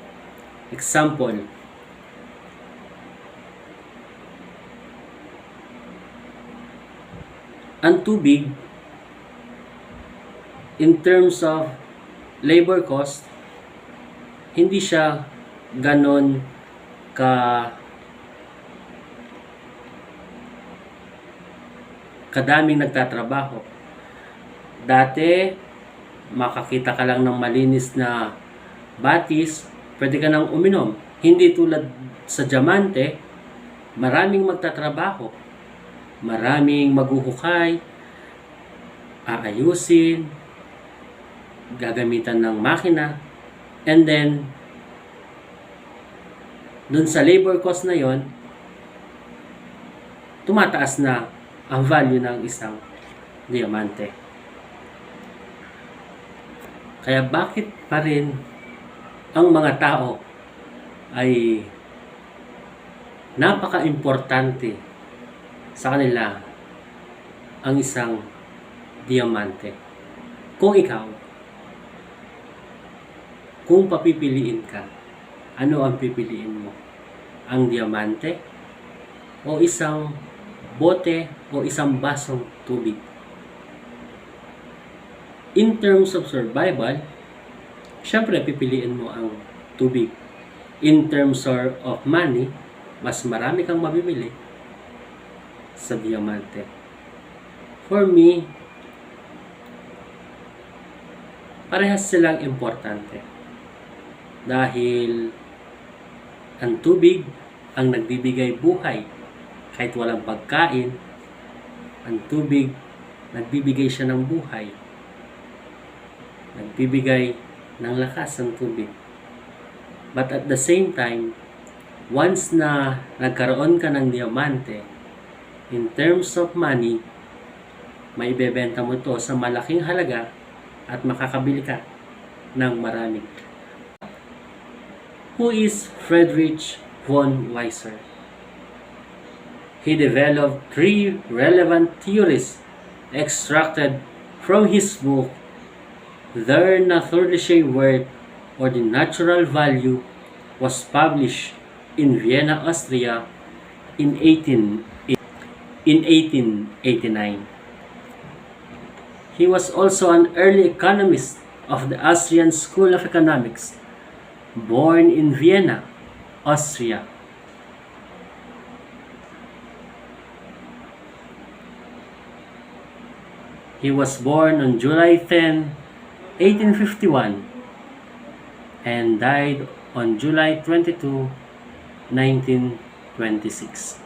Speaker 9: Example, ang tubig in terms of labor cost, hindi siya ganon kadaming nagtatrabaho. Dati, makakita ka lang ng malinis na batis, pwede ka nang uminom. Hindi tulad sa diamante, maraming magtatrabaho, maraming maghuhukay, aayusin, gagamitan ng makina, and then dun sa labor cost na yon, tumataas na ang value ng isang diamante. Kaya bakit pa rin ang mga tao ay napaka-importante sa kanila ang isang diamante? Kung ikaw, kung papipiliin ka, ano ang pipiliin mo? Ang diamante o isang bote o isang basong tubig? In terms of survival, syempre pipiliin mo ang tubig. In terms of money, mas marami kang mabibili sa diamante. For me, parehas silang importante. Dahil ang tubig ang nagbibigay buhay. Kahit walang pagkain, ang tubig, nagbibigay siya ng buhay. Nagbibigay ng lakas ang tubig. But at the same time, once na nagkaroon ka ng diamante, in terms of money, may ibebenta mo to sa malaking halaga at makakabili ka ng marami. Who is Friedrich von Weiser? He developed 3 relevant theories extracted from his book, Der natürliche Wert, or the Natural Value, was published in Vienna, Austria in 1889. He was also an early economist of the Austrian School of Economics, born in Vienna, Austria. He was born on July 10, 1851, and died on July 22, 1926.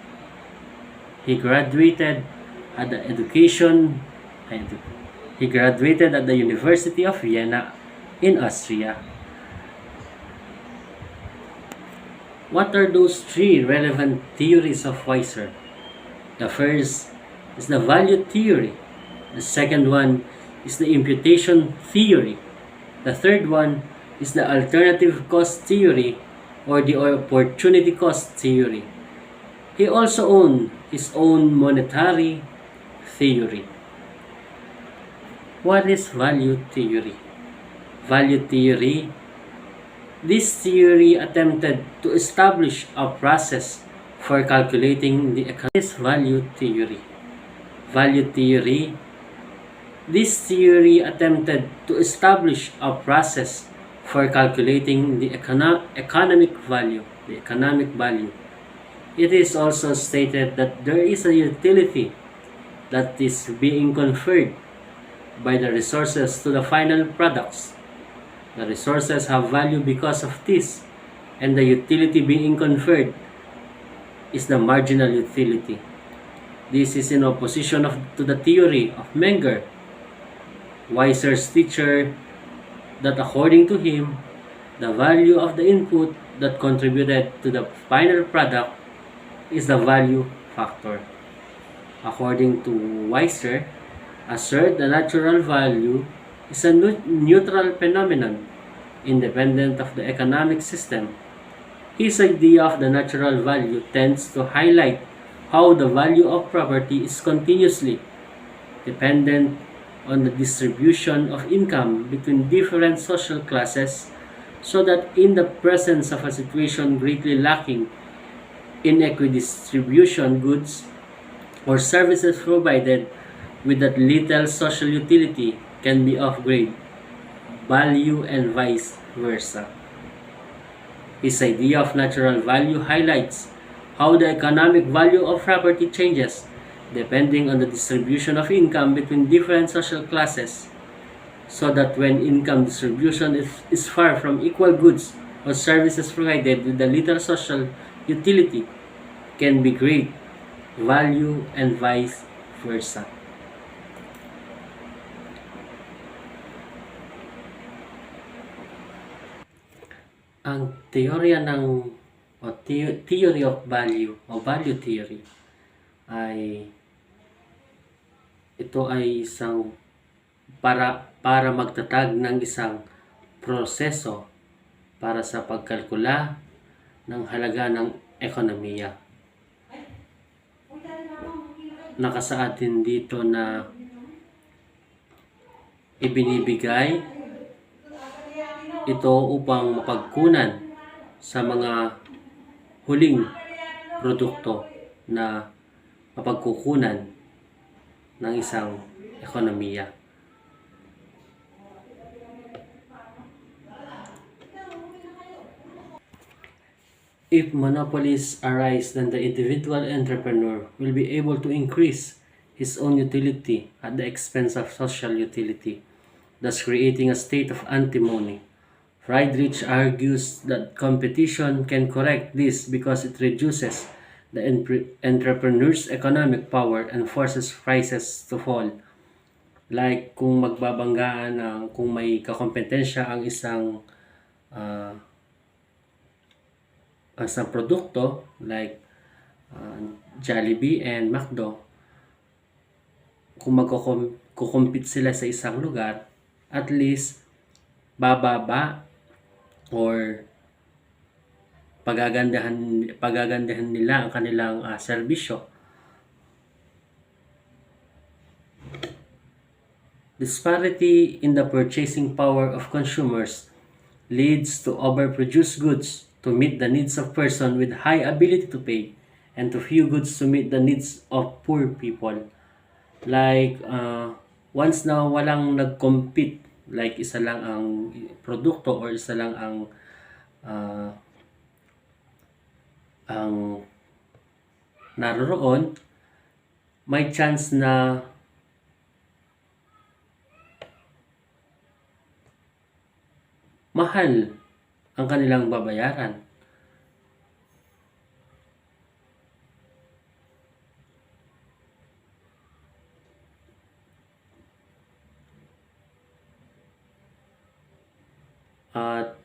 Speaker 9: He graduated at the University of Vienna in Austria. What are those three relevant theories of Weiser? The first is the value theory. The second one is the imputation theory. The third one is the alternative cost theory or the opportunity cost theory. He also owned his own monetary theory. What is value theory? Value theory. This theory attempted to establish a process for calculating the economic value theory. Value theory. This theory attempted to establish a process for calculating the economic value. It is also stated that there is a utility that is being conferred by the resources to the final products. The resources have value because of this, and the utility being conferred is the marginal utility. This is in opposition to the theory of Menger, Weiser's teacher, that according to him, the value of the input that contributed to the final product is the value factor. According to Weiser, assert the natural value is a neutral phenomenon, independent of the economic system. His idea of the natural value tends to highlight how the value of property is continuously dependent on the distribution of income between different social classes, so that in the presence of a situation greatly lacking in equidistribution, goods or services provided with that little social utility can be of great value and vice versa. His idea of natural value highlights how the economic value of property changes depending on the distribution of income between different social classes, so that when income distribution is far from equal, goods or services provided with the little social utility can be great value and vice versa. Ang teorya theory of value o value theory ay ito ay isang para magtatag ng isang proseso para sa pagkalkula ng halaga ng ekonomiya. Nakasaad din dito na ibinibigay ito upang mapagkunan sa mga huling produkto na mapagkukunan ng isang ekonomiya. If monopolies arise, then the individual entrepreneur will be able to increase his own utility at the expense of social utility, thus creating a state of antimony. Friedrich argues that competition can correct this because it reduces the entrepreneur's economic power and forces prices to fall. Like kung magbabanggaan kung may kakompetensya ang isang produkto like Jollibee and McDo, kung magko-compete sila sa isang lugar, at least bababa or pagagandahan nila ang kanilang serbisyo. Disparity in the purchasing power of consumers leads to overproduced goods to meet the needs of persons with high ability to pay, and to few goods to meet the needs of poor people. Like, once na walang nag-compete, like isa lang ang produkto or isa lang ang naroroon, may chance na mahal ang kanilang babayaran. At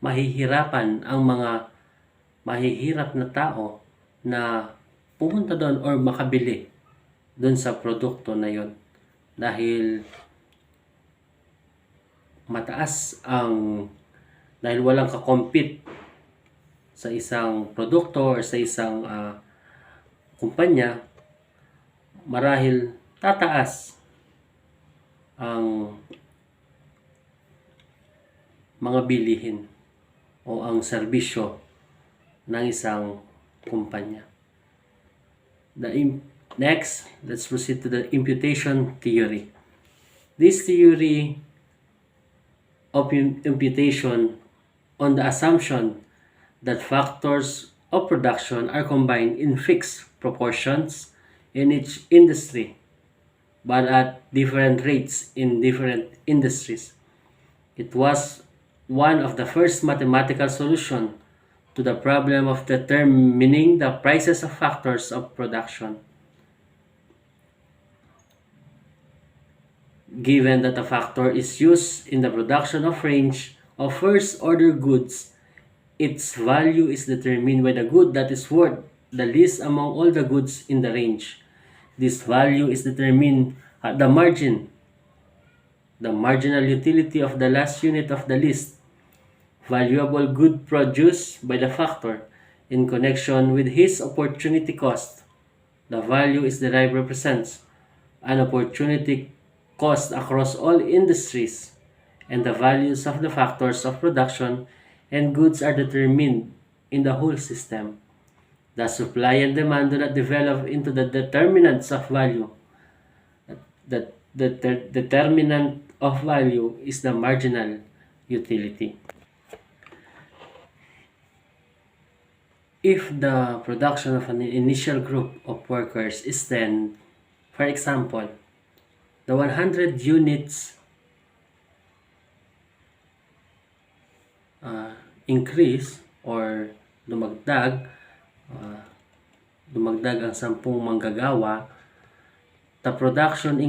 Speaker 9: mahihirapan ang mga mahihirap na tao na pumunta doon or makabili doon sa produkto na yon, dahil dahil walang kakompete sa isang produkto or sa isang kumpanya, marahil tataas ang mga bilihin o ang serbisyo ng isang kumpanya. Next, let's proceed to the imputation theory. This theory of imputation on the assumption that factors of production are combined in fixed proportions in each industry, but at different rates in different industries. It was one of the first mathematical solutions to the problem of determining the prices of factors of production. Given that a factor is used in the production of range of first-order goods, its value is determined by the good that is worth the least among all the goods in the range. This value is determined at the margin, the marginal utility of the last unit of the least valuable good produced by the factor in connection with his opportunity cost. The value is derived represents an opportunity cost across all industries, and the values of the factors of production and goods are determined in the whole system. The supply and demand do not develop into the determinants of value. The determinant of value is the marginal utility. If the production of an initial group of workers is 10, for example, the 100 units increase or dumagdag ang 10 manggagawa, the production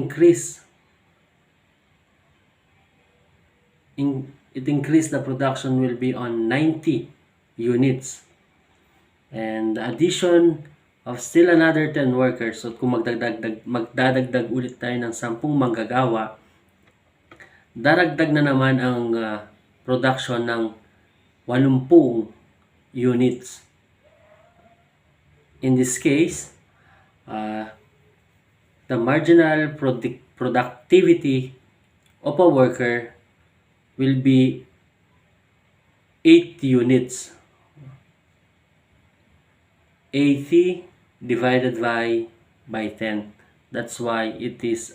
Speaker 9: the production will be on 90 units. And the addition of still another 10 workers, so kung magdadagdag ulit tayo ng 10 manggagawa, daragdag na naman ang production ng 80 units. In this case, the marginal productivity of a worker will be 8 units. 80 divided by 10. That's why it is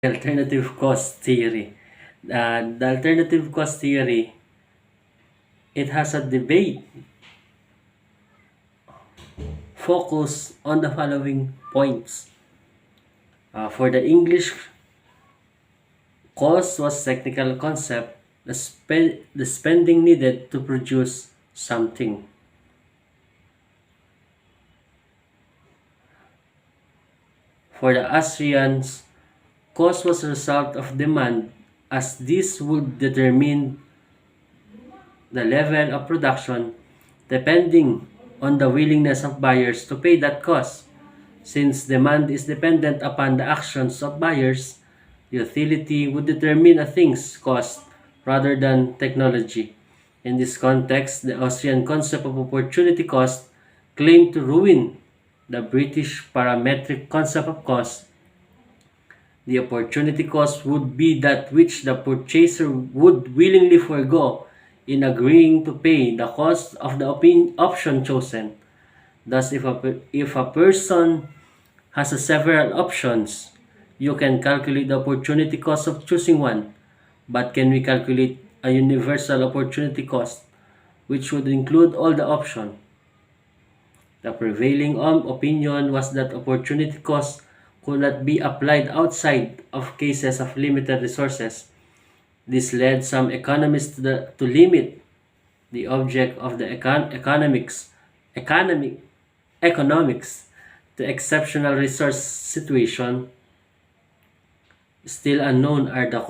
Speaker 9: alternative cost theory. The alternative cost theory, it has a debate focus on the following points. For the English, cost was technical concept, the spending needed to produce something. For the Austrians, cost was a result of demand, as this would determine the level of production depending on the willingness of buyers to pay that cost. Since demand is dependent upon the actions of buyers, utility would determine a thing's cost rather than technology. In this context, the Austrian concept of opportunity cost claimed to ruin the British parametric concept of cost. The opportunity cost would be that which the purchaser would willingly forego in agreeing to pay the cost of the option chosen. Thus, if a person has several options, you can calculate the opportunity cost of choosing one. But can we calculate a universal opportunity cost, which would include all the options? The prevailing opinion was that opportunity cost could not be applied outside of cases of limited resources. This led some economists to limit the object of the economics to exceptional resource situation. Still unknown are the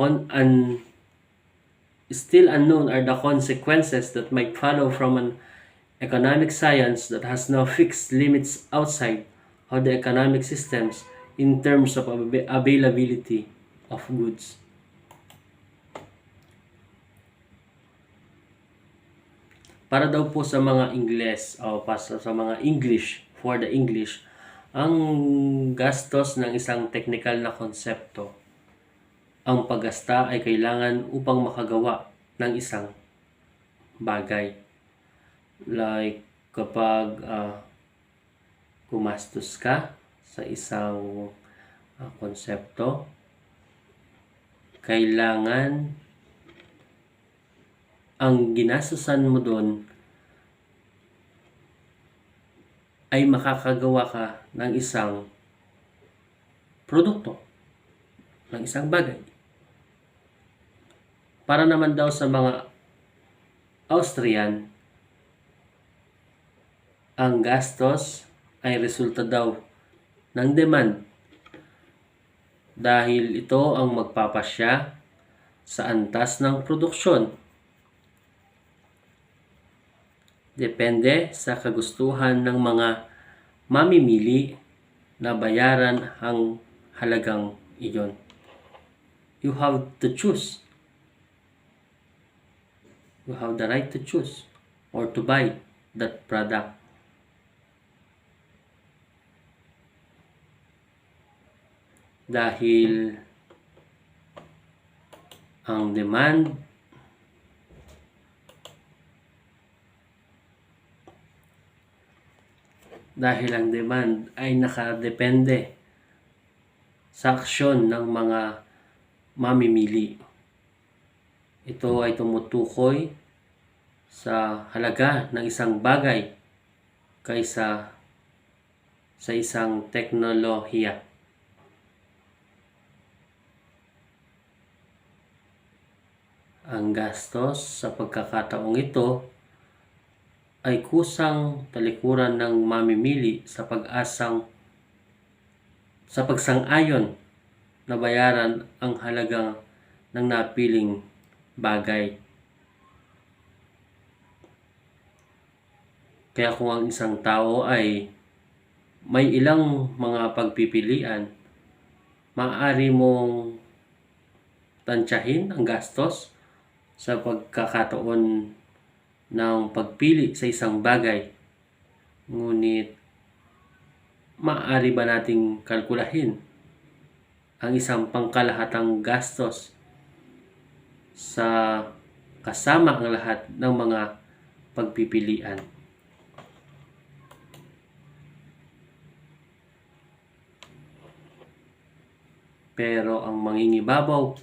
Speaker 9: still unknown are the consequences that might follow from an economic science that has no fixed limits outside of the economic systems in terms of availability of goods. Para daw po sa mga Ingles o sa mga English, for the English, ang gastos ng isang technical na konsepto, ang paggasta ay kailangan upang makagawa ng isang bagay. Like kapag gumastos ka sa isang konsepto, kailangan ang ginastusan mo doon ay makakagawa ka ng isang produkto, ng isang bagay. Para naman daw sa mga Austrian, ang gastos ay resulta daw ng demand dahil ito ang magpapasya sa antas ng produksyon. Depende sa kagustuhan ng mga mamimili na bayaran ang halagang iyon. You have to choose. You have the right to choose or to buy that product. Dahil ang demand ay nakadepende sa aksyon ng mga mamimili. Ito ay tumutukoy sa halaga ng isang bagay kaysa sa isang teknolohiya. Ang gastos sa pagkakataong ito ay kusang talikuran ng mamimili sa pagsang-ayon na bayaran ang halaga ng napiling bagay. Kaya kung ang isang tao ay may ilang mga pagpipilian, maaari mong tansyahin ang gastos sa pagkakataon ng pagpili sa isang bagay. Ngunit, maaari ba nating kalkulahin ang isang pangkalahatang gastos sa kasama ang lahat ng mga pagpipilian? Pero ang mangingibabaw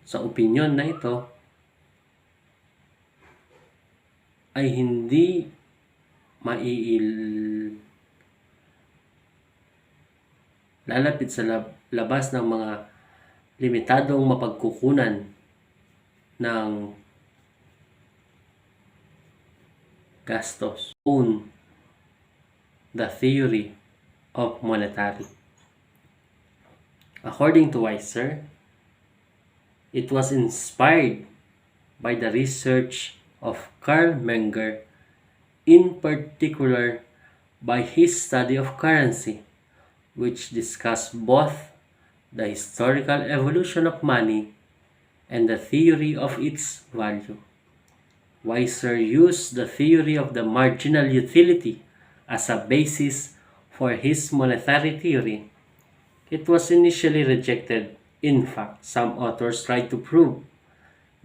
Speaker 9: sa opinyon na ito ay hindi lalapit sa labas ng mga limitadong mapagkukunan ng gastos. Own the theory of monetary. According to Weiser, it was inspired by the research of Carl Menger, in particular by his study of currency, which discussed both the historical evolution of money and the theory of its value. Weiser used the theory of the marginal utility as a basis for his monetary theory. It was initially rejected. In fact, some authors tried to prove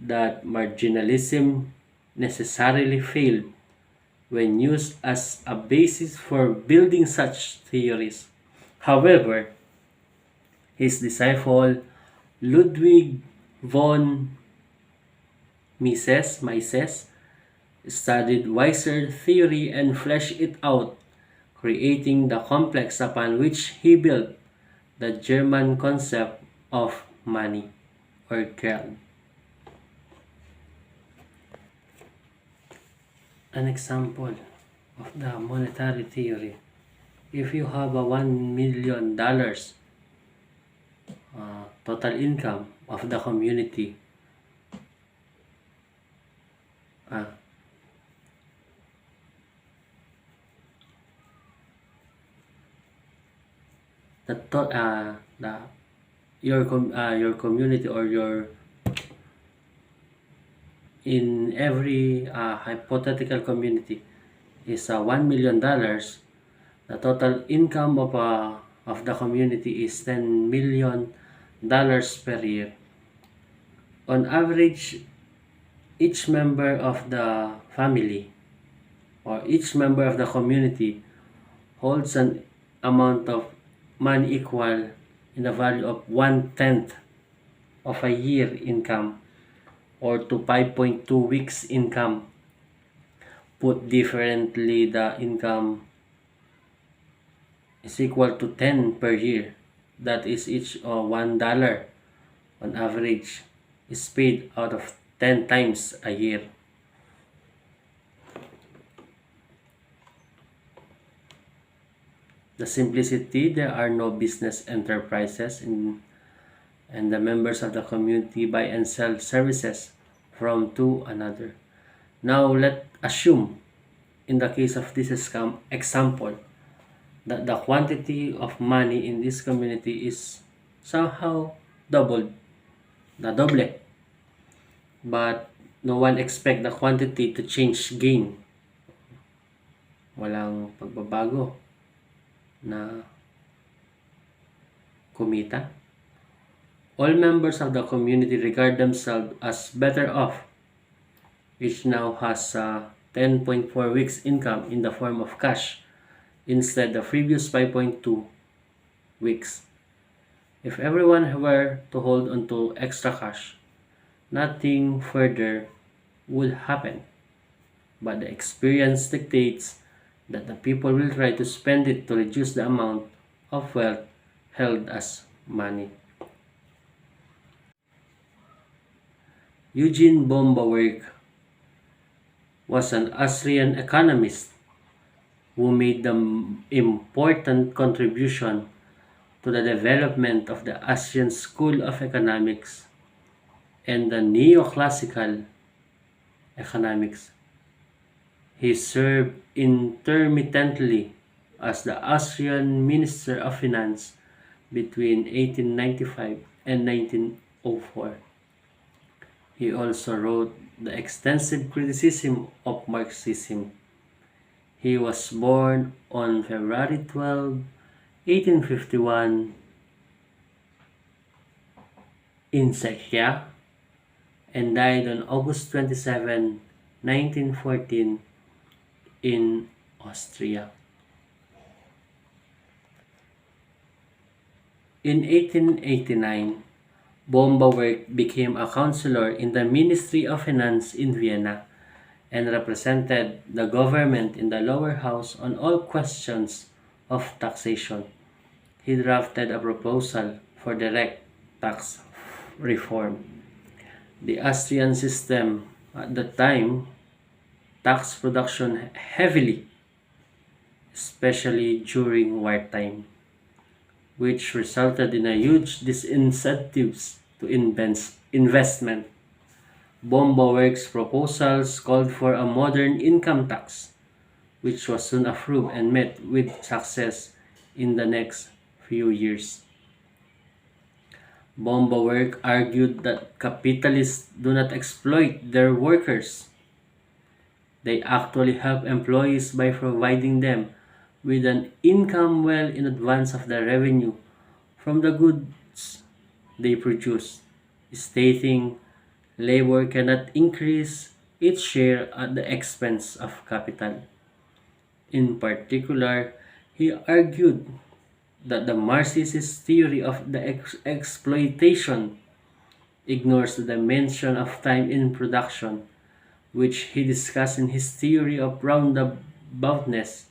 Speaker 9: that marginalism necessarily failed when used as a basis for building such theories. However, his disciple Ludwig von Mises studied Weiser's theory and fleshed it out, creating the complex upon which he built the German concept of money or Geld. An example of the monetary theory. If you have a $1 million total income of the community, the your community or your in every hypothetical community is $1 million, the total income of the community is $10 million per year. On average, each member of the family or each member of the community holds an amount of money equal in the value of 1/10 of a year income or to 5.2 weeks income. Put differently, the income is equal to 10 per year. That is each $1 on average is paid out of 10 times a year. The simplicity, there are no business enterprises and the members of the community buy and sell services from to another. Now let assume in the case of this example that the quantity of money in this community is somehow doubled, the double. But no one expect the quantity to change gain. Walang pagbabago na kumita. All members of the community regard themselves as better off. Each now has 10.4 weeks income in the form of cash instead the previous 5.2 weeks. If everyone were to hold onto extra cash, nothing further would happen. But the experience dictates that the people will try to spend it to reduce the amount of wealth held as money. Eugene Bombawerk was an Austrian economist who made the important contribution to the development of the Austrian School of Economics and the Neoclassical Economics. He served intermittently as the Austrian Minister of Finance between 1895 and 1904. He also wrote the extensive criticism of Marxism. He was born on February 12, 1851 in Czechia and died on August 27, 1914 in Austria. In 1889, Bombawerk became a counselor in the Ministry of Finance in Vienna and represented the government in the lower house on all questions of taxation. He drafted a proposal for direct tax reform. The Austrian system at the time taxed production heavily, especially during wartime, which resulted in a huge disincentives to investment. Bombawerk's proposals called for a modern income tax, which was soon approved and met with success in the next few years. Bombawerk argued that capitalists do not exploit their workers. They actually help employees by providing them with an income well in advance of the revenue from the goods they produce, stating labor cannot increase its share at the expense of capital. In particular, he argued that the Marxist theory of the exploitation ignores the dimension of time in production, which he discussed in his theory of roundaboutness,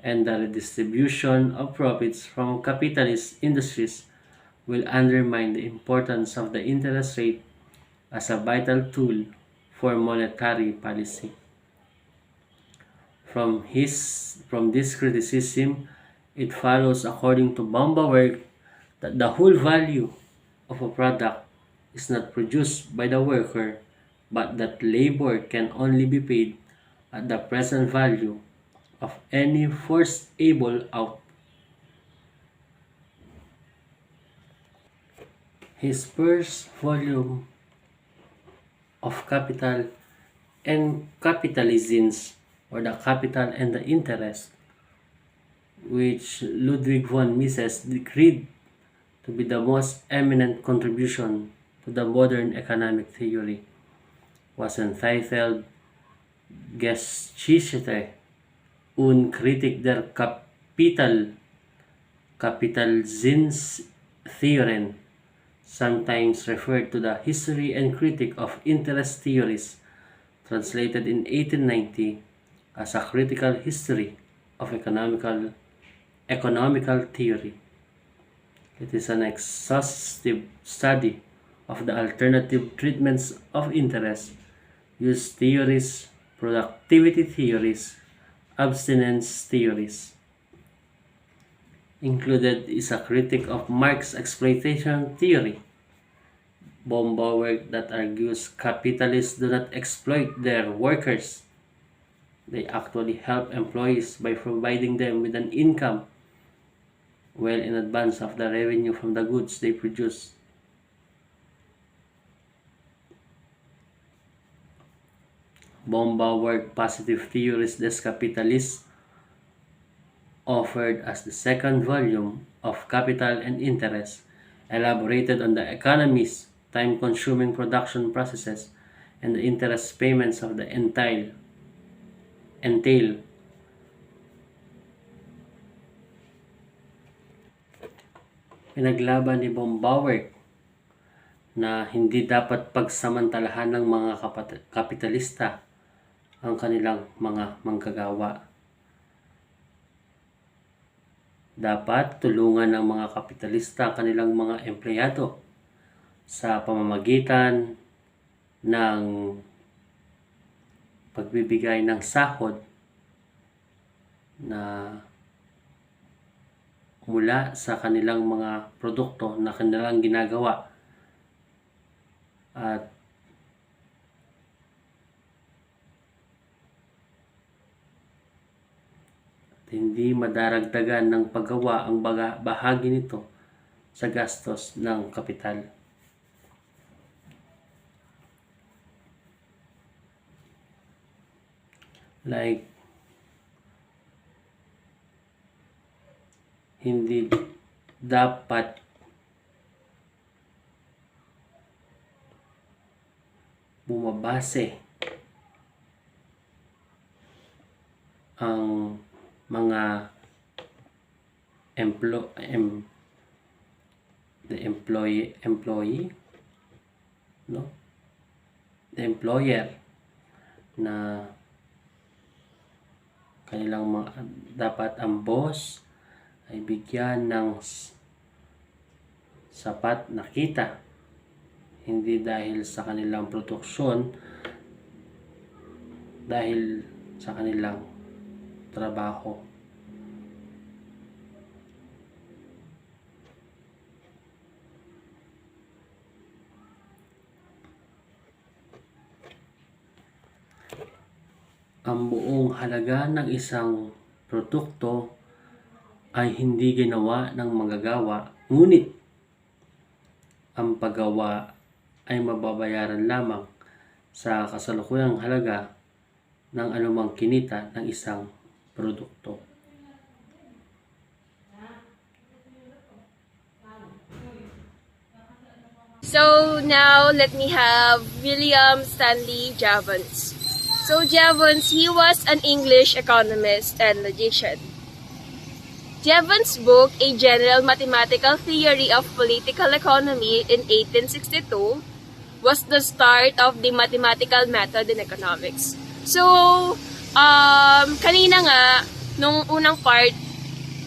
Speaker 9: and the redistribution of profits from capitalist industries will undermine the importance of the interest rate as a vital tool for monetary policy. From this criticism, it follows, according to Bombawerk, that the whole value of a product is not produced by the worker, but that labor can only be paid at the present value of any forcible out. his first volume of Capital and Capitalisms, or The Capital and the Interest, which Ludwig von Mises decreed to be the most eminent contribution to the modern economic theory, was entitled Geschichte und Kritik der Kapitalzinstheorien, sometimes referred to the History and Critique of Interest Theories, translated in 1890 as a critical history of economical theory. It is an exhaustive study of the alternative treatments of interest, use theories, productivity theories, abstinence theories. Included is a critique of Marx's exploitation theory, work that argues capitalists do not exploit their workers. They actually help employees by providing them with an income well in advance of the revenue from the goods they produce. Work Positive Theories des Capitalistes, offered as the second volume of Capital and Interest, elaborated on the economy's time-consuming production processes and the interest payments of the entail. Pinaglaban ni Bauer na hindi dapat pagsamantalahan ng mga kapitalista ang kanilang mga manggagawa. Dapat tulungan ng mga kapitalista ang kanilang mga empleyado sa pamamagitan ng pagbibigay ng sahod na mula sa kanilang mga produkto na kanilang ginagawa, at hindi madaragdagan ng paggawa ang bahagi nito sa gastos ng kapital. Like, hindi dapat bumabase ang mga the employer na kanilang dapat ang boss ay bigyan ng sapat na kita, hindi dahil sa kanilang produksyon, dahil sa kanilang trabaho. Ang buong halaga ng isang produkto ay hindi ginawa ng manggagawa, ngunit ang paggawa ay mababayaran lamang sa kasalukuyang halaga ng anumang kinita ng isang produkto.
Speaker 1: So now let me have William Stanley Jevons. So Jevons, he was an English economist and logician. Jevons' book, A General Mathematical Theory of Political Economy in 1862, was the start of the mathematical method in economics. So, kanina nga, nung unang part,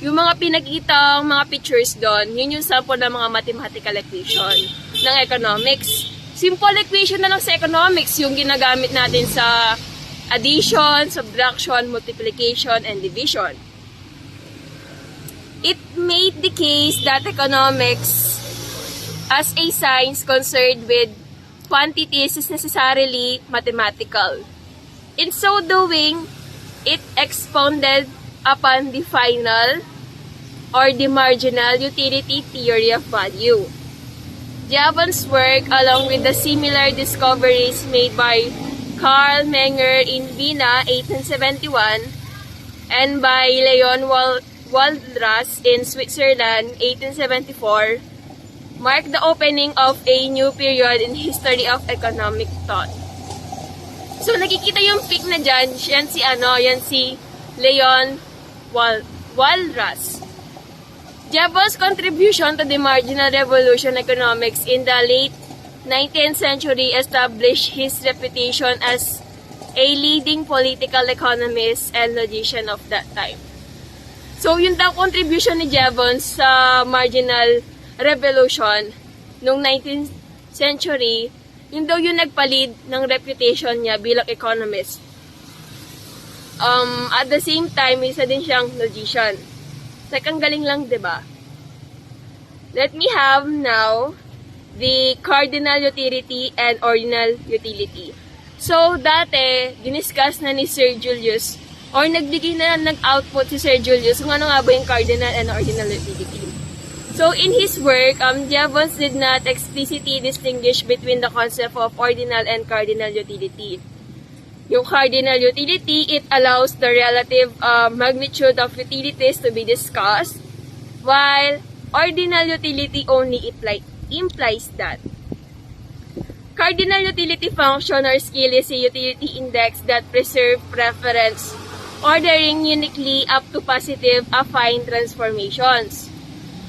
Speaker 1: yung mga pinakitang mga pictures doon, yun yung sample ng mga mathematical equation ng economics. Simple equation na lang sa economics yung ginagamit natin sa addition, subtraction, multiplication, and division. It made the case that economics as a science concerned with quantities is necessarily mathematical. In so doing, it expounded upon the final or the marginal utility theory of value. Jevons' work, along with the similar discoveries made by Carl Menger in Vienna, 1871, and by Leon Walras in Switzerland, 1874, marked the opening of a new period in history of economic thought. So, nakikita yung pic na dyan, yan si Leon Walras. Jevons' contribution to the marginal revolution economics in the late 19th century established his reputation as a leading political economist and logician of that time. So, yun daw contribution ni Jevons sa marginal revolution noong 19th century, yun daw yung nagpalid ng reputation niya bilang economist. At the same time, isa din siyang logician. Like, ang galing lang, diba? Let me have now the cardinal utility and ordinal utility. So, dati, diniscuss na ni Sir Julius, or nagbigay na ng output si Sir Julius kung ano nga ba yung cardinal and ordinal utility. So, in his work, Jevons did not explicitly distinguish between the concept of ordinal and cardinal utility. Yung cardinal utility, it allows the relative magnitude of utilities to be discussed, while ordinal utility only implies that. Cardinal utility function or skill is a utility index that preserves preference, ordering uniquely up to positive affine transformations.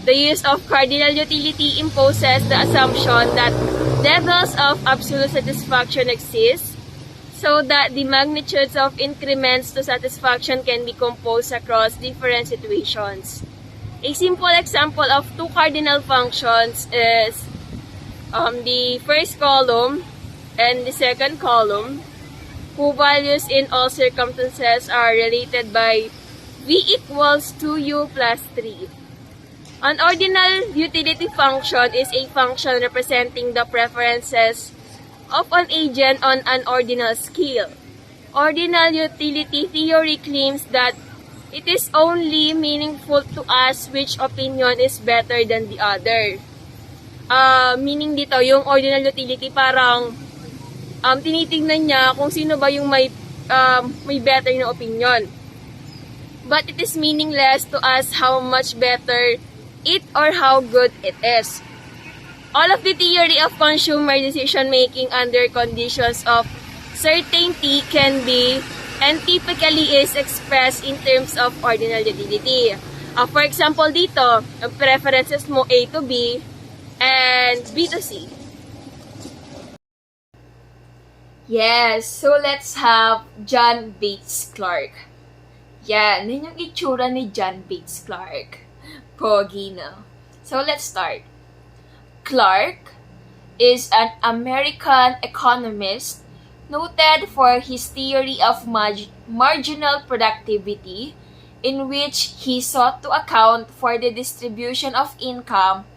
Speaker 1: The use of cardinal utility imposes the assumption that levels of absolute satisfaction exist, so that the magnitudes of increments to satisfaction can be composed across different situations. A simple example of two cardinal functions is the first column and the second column, whose values in all circumstances are related by v equals 2u plus 3. An ordinal utility function is a function representing the preferences of an agent on an ordinal scale. Ordinal utility theory claims that it is only meaningful to us which opinion is better than the other. Meaning dito, yung ordinal utility parang tinitingnan niya kung sino ba yung may better na opinion. But it is meaningless to us how much better it or how good it is. All of the theory of consumer decision-making under conditions of certainty can be and typically is expressed in terms of ordinal utility. For example, dito, ang preferences mo A to B and B to C. Yes, so let's have John Bates Clark. Yan, yun yung itsura ni John Bates Clark. Pogi, no? So let's start. Clark is an American economist noted for his theory of marginal productivity, in which he sought to account for the distribution of income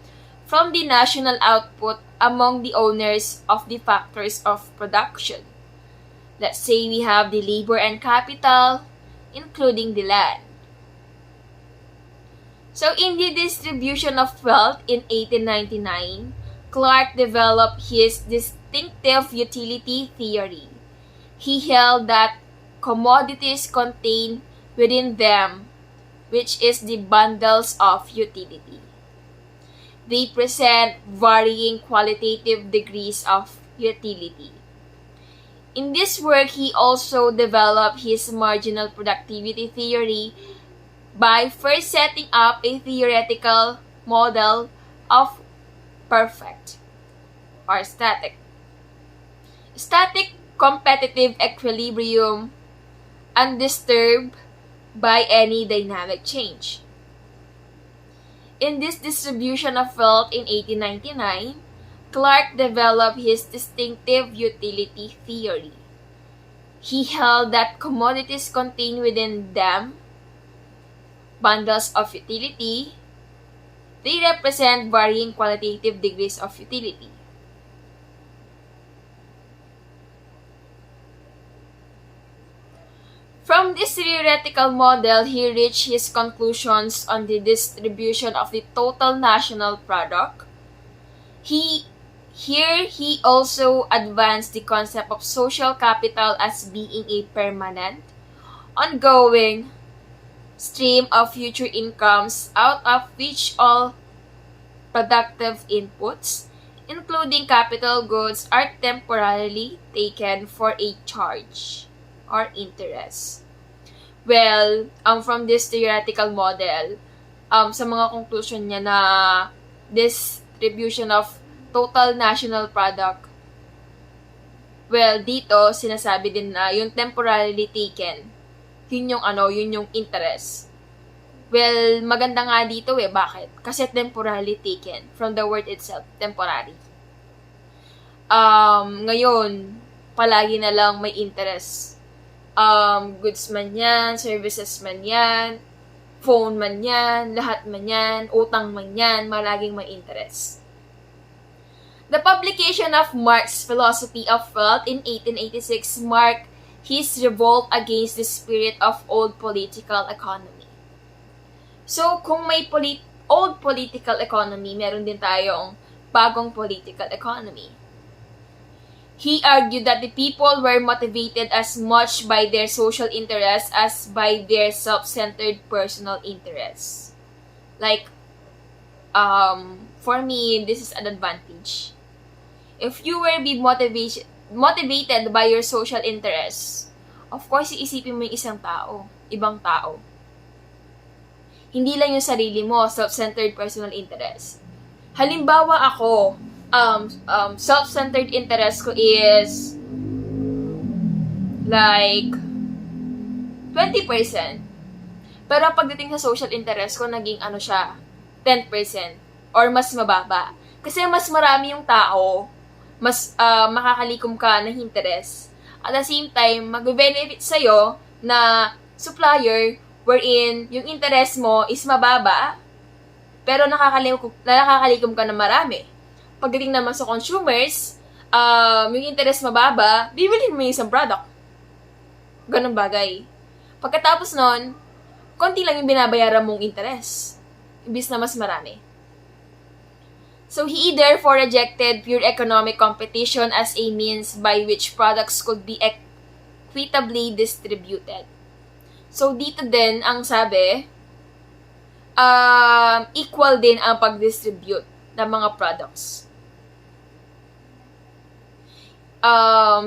Speaker 1: from the national output among the owners of the factors of production. Let's say we have the labor and capital, including the land. So in the distribution of wealth in 1899, Clark developed his distinctive utility theory. He held that commodities contain within them, which is the bundles of utility. They present varying qualitative degrees of utility. In this work, he also developed his marginal productivity theory by first setting up a theoretical model of perfect or static competitive equilibrium undisturbed by any dynamic change. In this distribution of wealth in 1899, Clark developed his distinctive utility theory. He held that commodities contain within them bundles of utility. They represent varying qualitative degrees of utility. From this theoretical model, he reached his conclusions on the distribution of the total national product. He Here, he also advanced the concept of social capital as being a permanent, ongoing stream of future incomes out of which all productive inputs, including capital goods, are temporarily taken for a charge or interest. Well, from this theoretical model, sa mga conclusion niya na distribution of total national product, well, dito, sinasabi din na yung temporarily taken, yun yung interest. Well, maganda nga dito bakit? Kasi temporarily taken, from the word itself, temporary. Ngayon, palagi na lang may interest. Goods man yan, services man yan, phone man yan, lahat man yan, utang man yan, malaging may interest. The publication of Marx's Philosophy of Wealth in 1886 marked his revolt against the spirit of old political economy. So, kung may old political economy, meron din tayong bagong political economy. He argued that the people were motivated as much by their social interests as by their self-centered personal interests. Like, for me, this is an advantage. If you were be motivated by your social interests, of course, iisipin mo yung isang tao, ibang tao. Hindi lang yung sarili mo, self-centered personal interest. Halimbawa ako, self-centered interest ko is like 20%. Pero pagdating sa social interest ko, naging 10% or mas mababa. Kasi mas marami yung tao, mas makakalikom ka ng interest. At the same time, mag-benefit sa'yo na supplier wherein yung interest mo is mababa, pero nakakalikom ka ng marami. Pagdating naman sa consumers, yung interest mababa, bibilhin mo yung isang product. Ganun bagay. Pagkatapos nun, konti lang yung binabayaran mong interest. Imbis na mas marami. So he therefore rejected pure economic competition as a means by which products could be equitably distributed. So dito din, ang sabi, equal din ang pag-distribute ng mga products.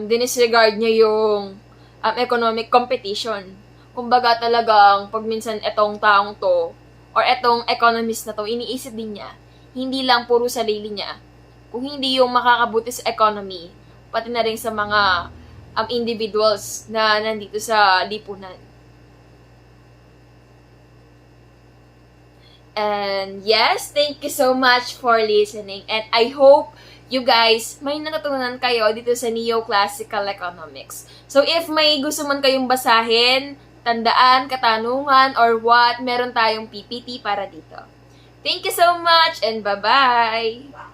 Speaker 1: Dinisregard niya yung economic competition. Kumbaga talagang pag minsan etong taong to or etong economist na to, iniisip din niya, hindi lang puro sarili niya. Kung hindi yung makakabuti sa economy, pati na rin sa mga individuals na nandito sa lipunan. And yes, thank you so much for listening. And I hope you guys may natutunan kayo dito sa Neoclassical Economics. So if may gusto man kayong basahin, tandaan, katanungan, or what, meron tayong PPT para dito. Thank you so much and bye-bye!